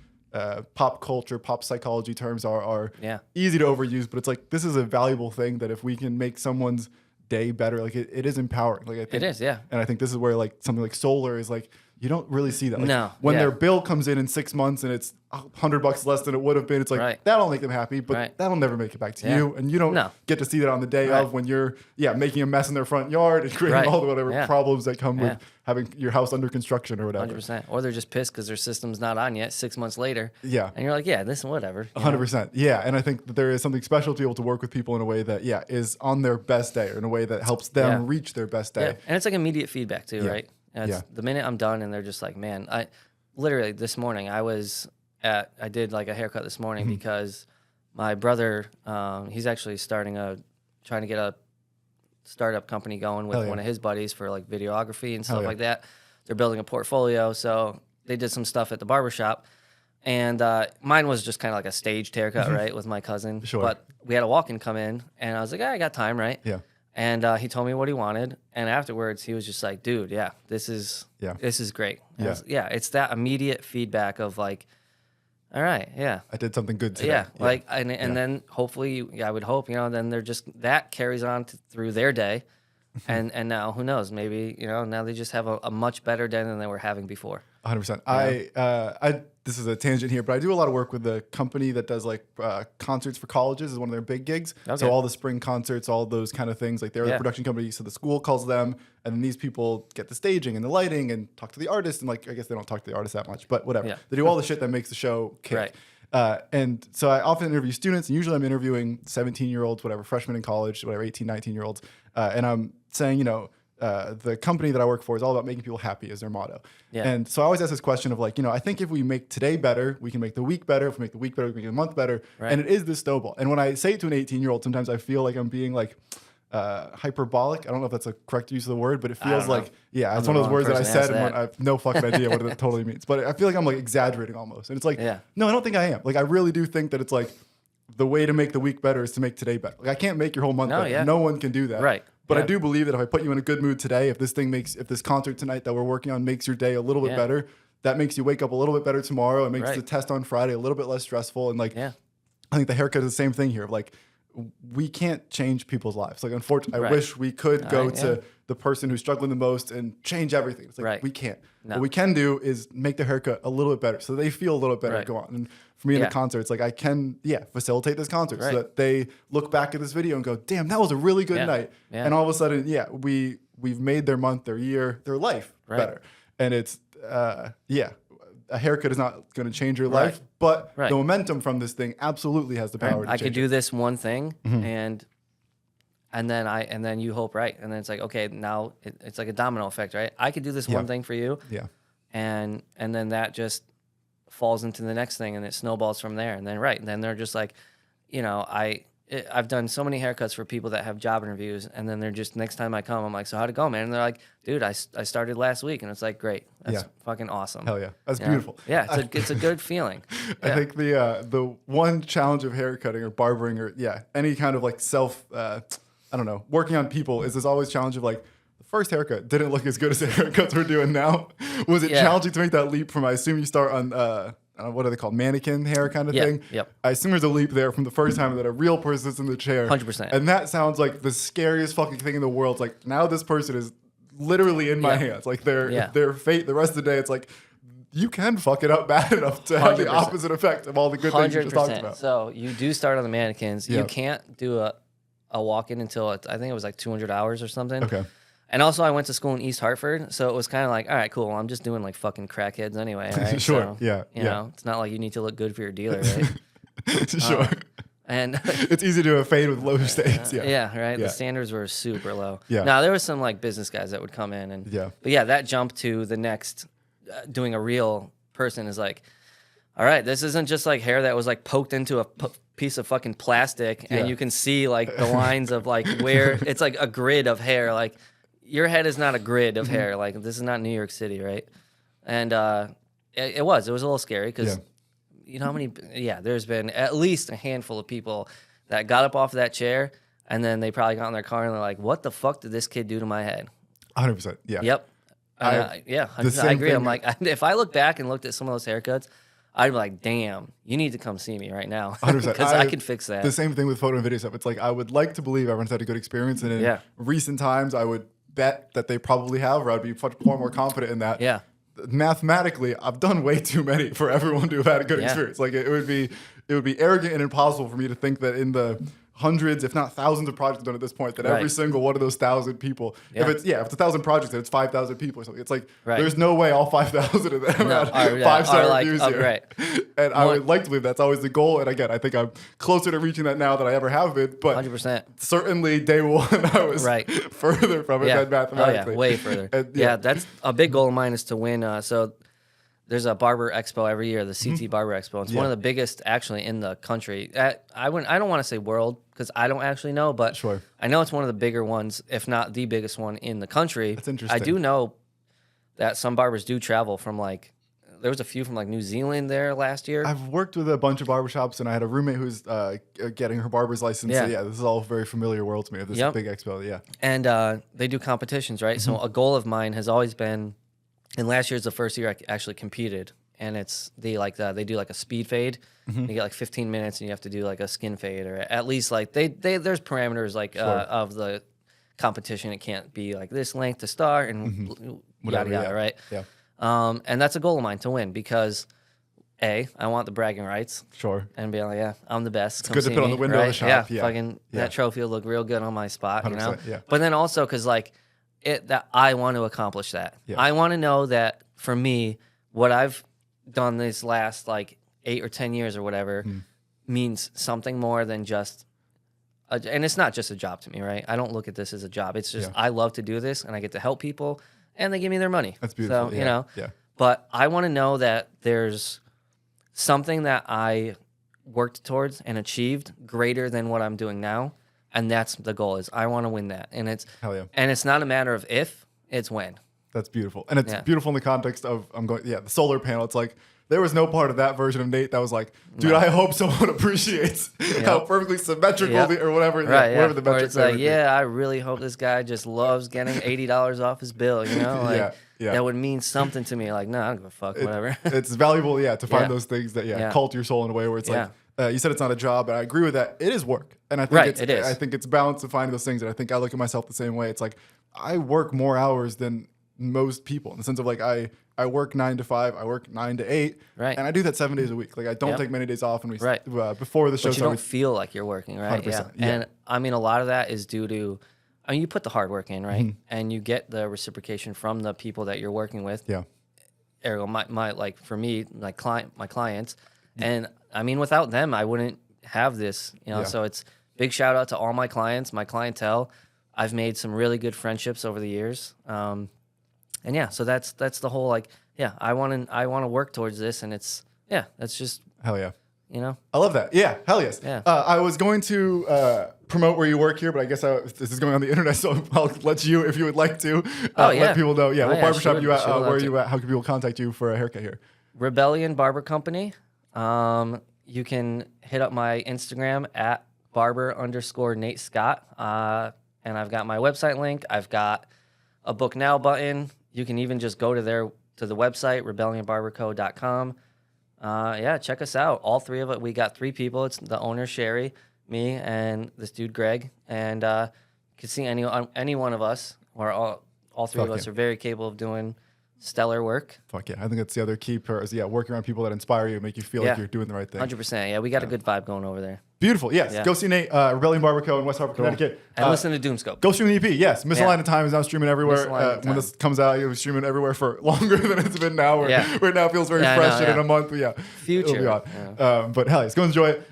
pop culture, pop psychology terms are easy to overuse, but it's like, this is a valuable thing that if we can make someone's day better, like it is empowering. Like I think it is, and I think this is where like something like solar is like, you don't really see that. Like, when their bill comes in 6 months and it's $100 less than it would have been, it's like that'll make them happy, but that'll never make it back to you, and you don't get to see that on the day of when you're making a mess in their front yard and creating all the whatever problems that come with having your house under construction or whatever. 100%. Or they're just pissed because their system's not on yet 6 months later. Yeah. And you're like, this whatever. 100%. Yeah. And I think that there is something special to be able to work with people in a way that, is on their best day, or in a way that helps them reach their best day. Yeah. And it's like immediate feedback too, right? The minute I'm done and they're just like, man, I literally this morning I did like a haircut this morning because my brother, he's actually trying to get a startup company going with one of his buddies for like videography and stuff like that. They're building a portfolio. So they did some stuff at the barbershop, and mine was just kind of like a staged haircut, right? With my cousin. Sure. But we had a walk-in come in and I was like, I got time, right? Yeah. And he told me what he wanted, and afterwards he was just like, "Dude, this is great." It's that immediate feedback of like, "All right, I did something good today." And then hopefully, I would hope then they're just that carries on through their day, and now who knows? Maybe now they just have a much better day than they were having before. 100%. I this is a tangent here, but I do a lot of work with a company that does like concerts for colleges is one of their big gigs. Okay. So all the spring concerts, all those kind of things, like they're the production company. So the school calls them, and then these people get the staging and the lighting and talk to the artist. And like, I guess they don't talk to the artist that much, but whatever. Yeah. They do all the shit that makes the show kick. Right. And so I often interview students, and usually I'm interviewing 17-year-olds, whatever, freshmen in college, whatever, 18, 19-year-olds. And I'm saying, the company that I work for is all about making people happy as their motto. Yeah. And so I always ask this question of like, I think if we make today better, we can make the week better. If we make the week better, we can make the month better. Right. And it is this snowball. And when I say it to an 18-year-old, sometimes I feel like I'm being like hyperbolic. I don't know if that's a correct use of the word, but it feels like, yeah, it's one of those words that I said and I have no fucking idea what it totally means. But I feel like I'm like exaggerating almost. And it's like, no, I don't think I am. Like, I really do think that it's like the way to make the week better is to make today better. Like, I can't make your whole month better. No one can do that. Right. But I do believe that if I put you in a good mood today, if this concert tonight that we're working on makes your day a little bit better, that makes you wake up a little bit better tomorrow. It makes the test on Friday a little bit less stressful. And like, I think the haircut is the same thing here. Like, we can't change people's lives. Like, unfortunately, I wish we could go to the person who's struggling the most and change everything. It's like, we can't. No. What we can do is make the haircut a little bit better so they feel a little bit better to go on. And for me in the concert, it's like, I can, facilitate this concert so that they look back at this video and go, damn, that was a really good night. Yeah. And all of a sudden, we've made their month, their year, their life better. And it's, a haircut is not going to change your life, but the momentum from this thing absolutely has the power to change I could do this one thing, Mm-hmm. and then you hope, right? And then it's like, okay, now it's like a domino effect, right? I could do this one thing for you, and then that just falls into the next thing, and it snowballs from there. And then they're just like, I've done so many haircuts for people that have job interviews, and then they're just, next time I come, I'm like, so how'd it go, man? And they're like, dude, I started last week, and it's like, great, that's fucking awesome. Hell yeah, that's beautiful. Yeah, it's a good feeling. I think the one challenge of haircutting or barbering or any kind of like working on people is this always challenge of like, the first haircut didn't look as good as the haircuts we're doing now. Was it challenging to make that leap from, I assume you start on what are they called? Mannequin hair kind of thing? Yep. I assume there's a leap there from the first time that a real person is in the chair. 100%. And that sounds like the scariest fucking thing in the world. It's like, now this person is literally in my hands. Like, their fate the rest of the day, it's like, you can fuck it up bad enough to have the opposite effect of all the good things you just talked about. So you do start on the mannequins. You can't do a walk-in until, I think it was like 200 hours or something. Okay. And also, I went to school in East Hartford, so it was kind of like, all right, cool. I'm just doing like fucking crackheads anyway, right? Sure. So, you know, it's not like you need to look good for your dealer, right? Sure. And it's easy to do a fade with low stakes. Right. The standards were super low. Now there was some like business guys that would come in, and but that jump to the next doing a real person is like, all right, this isn't just like hair that was like poked into a piece of fucking plastic, and you can see like the lines of like where it's like a grid of hair. Like, your head is not a grid of hair. Like, this is not New York City, right? And it was a little scary because you know how many? There's been at least a handful of people that got up off that chair, and then they probably got in their car and they're like, "What the fuck did this kid do to my head?" 100%. Yeah. Yep. I agree. I'm like, if I look back and looked at some of those haircuts, I'd be like, damn, you need to come see me right now because I can fix that. The same thing with photo and video stuff. It's like, I would like to believe everyone's had a good experience, and in recent times, I would bet that they probably have, or I'd be far more confident in that. Yeah. Mathematically, I've done way too many for everyone to have had a good experience. Like, it would be arrogant and impossible for me to think that in the hundreds, if not thousands of projects done at this point, that every single one of those 1,000 people, if it's 1,000 projects and it's 5,000 people or something, it's like, there's no way all 5,000 of them had 5-star reviews here. Right. And I would like to believe that's always the goal. And again, I think I'm closer to reaching that now than I ever have been. But 100%. Certainly day one, I was further from it than mathematically. Way further. And, that's a big goal of mine, is to win. So there's a Barber Expo every year, the CT Barber Expo. It's one of the biggest actually in the country. I don't want to say world because I don't actually know, but I know it's one of the bigger ones, if not the biggest one in the country. That's interesting. I do know that some barbers do travel from like, there was a few from like New Zealand there last year. I've worked with a bunch of barbershops, and I had a roommate who's getting her barber's license. So this is all very familiar world to me. This big expo, And they do competitions, right? So a goal of mine has always been, and last year's the first year I actually competed, and it's they do like a speed fade. You get like 15 minutes, and you have to do like a skin fade, or at least like there's parameters like of the competition. It can't be like this length to start and yada yada, right? Yeah. And that's a goal of mine, to win, because I want the bragging rights. And be like, I'm the best. It's good to put on the window of the shop. That trophy will look real good on my spot, you know? Yeah. But then also because like that I want to accomplish that. I want to know that for me, what I've done these last like 8 or 10 years or whatever means something more than just and it's not just a job to me, right? I don't look at this as a job. It's just Yeah. I love to do this, and I get to help people, and they give me their money. That's beautiful. So Yeah. you know, Yeah. But I want to know that there's something that I worked towards and achieved greater than what I'm doing now, and that's the goal. Is I want to win that, and Hell yeah. it's not a matter of if, it's when. That's beautiful. And it's Yeah. beautiful in the context of, the solar panel. It's like, there was no part of that version of Nate that was like, dude, I hope someone appreciates how perfectly symmetrical or whatever, Right, whatever the Or metrics it's like, are. yeah, I really hope this guy just loves getting $80 off his bill, you know? Like, Yeah. that would mean something to me. Like, no, I don't give a fuck, whatever. It's valuable, to find Yeah. those things that, Yeah. cult your soul in a way where it's like, you said it's not a job, and I agree with that. It is work. And I think Right, it's, it is. I think it's balance to finding those things. And I think I look at myself the same way. It's like, I work more hours than most people in the sense of like, I work 9 to 5, I work 9 to 8, Right. and I do that 7 days a week. Like I don't take many days off, and we Right. Before the show But you don't started. feel like you're working, right? 100%, yeah. And I mean, a lot of that is due to, I mean, you put the hard work in, right? Mm-hmm. And you get the reciprocation from the people that you're working with. Yeah, Ergo, my like for me, my clients, and I mean, without them, I wouldn't have this, you know. Yeah. So it's big shout out to all my clients, my clientele. I've made some really good friendships over the years, and yeah, so that's the whole like, yeah, I want to work towards this, and it's that's just hell yeah. you know. I love that. Yeah, hell yes. Yeah. I was going to promote where you work here, but I guess this is going on the internet, so I'll let you, if you would like to, let people know. Yeah, Oh, what yeah, barbershop sure, you at? sure, Where love are to. you at? How can people contact you for a haircut here? Rebellion Barber Company. You can hit up my Instagram at Barber_Nate Scott. And I've got my website link. I've got a book now button. You can even just go to the website, rebellionbarberco.com. Check us out. All three of it. We got 3 people. It's the owner, Sherry, me, and this dude, Greg. And you can see any one of us, or all 3 of us are very capable of doing stellar work. Fuck yeah. I think that's the other key part is, working around people that inspire you, make you feel like you're doing the right thing. 100%. Yeah, we got a good vibe going over there. Beautiful. Yes. Yeah. Go see Nate, Rebellion Barber Co. in West Hartford, Connecticut. And listen to Doomscope. Go stream the EP. Yes. Misaligned in Time is now streaming everywhere. Misaligned in When this comes out, it was streaming everywhere for longer than it's been now. Right now it feels very I fresh know, in a month. But Future. It'll be on. But hell, yes, go enjoy it.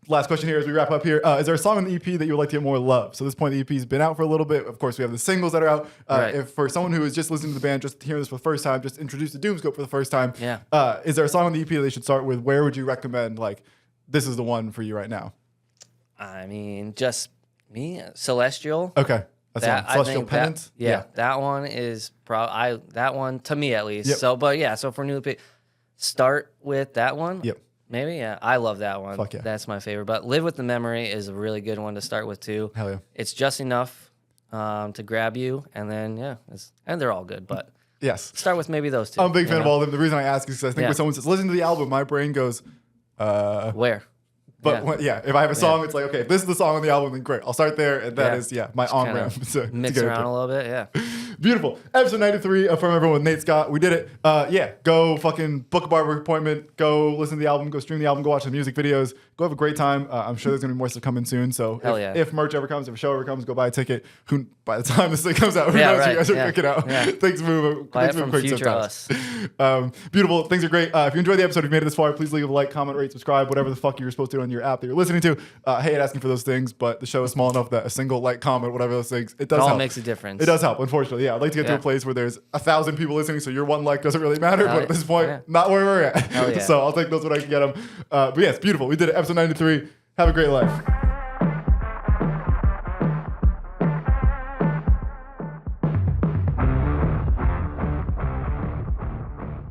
Last question here as we wrap up here. Is there a song on the EP that you would like to get more love? So at this point, the EP's been out for a little bit. Of course, we have the singles that are out. If for someone who is just listening to the band, just hearing this for the first time, just introduced to Doomscope for the first time, is there a song on the EP that they should start with? Where would you recommend, like, this is the one for you right now? I mean, just me, Celestial. Okay. That's That, on Celestial Penance? That one is that one to me at least. Yep. So for new EP, start with that one. Yep. Maybe, I love that one. Fuck yeah. That's my favorite. But Live with the Memory is a really good one to start with too. Hell yeah. It's just enough to grab you, and then and they're all good. But Yes. start with maybe those 2. I'm a big fan of all of them. The reason I ask is because I think Yeah. when someone says, listen to the album, my brain goes, Where? But if I have a song, it's like, okay, if this is the song on the album, then great. I'll start there, and that is my on Kinda ramp. to mix get around into. a little bit. Yeah. Beautiful. Episode 93 from everyone with Nate Scott. We did it. Go fucking book a barber appointment. Go listen to the album. Go stream the album. Go watch the music videos. Go have a great time. I'm sure there's going to be more stuff coming soon. So if merch ever comes, if a show ever comes, go buy a ticket. By the time this thing comes out, who knows? You guys are picking out. Yeah. Things move. Buy it things move from quick future sometimes. us. Beautiful. Things are great. If you enjoyed the episode, if you made it this far, please leave a like, comment, rate, subscribe, whatever the fuck you're supposed to do on your app that you're listening to. I hate asking for those things, but the show is small enough that a single like, comment, whatever those things, it does help. It all makes a difference. It does help, unfortunately. Yeah, I'd like to get to a place where there's 1,000 people listening, so your one like doesn't really matter. But at this point, not where we're at. So I'll take those when I can get them. But yes, beautiful. We did it. Episode 93. Have a great life.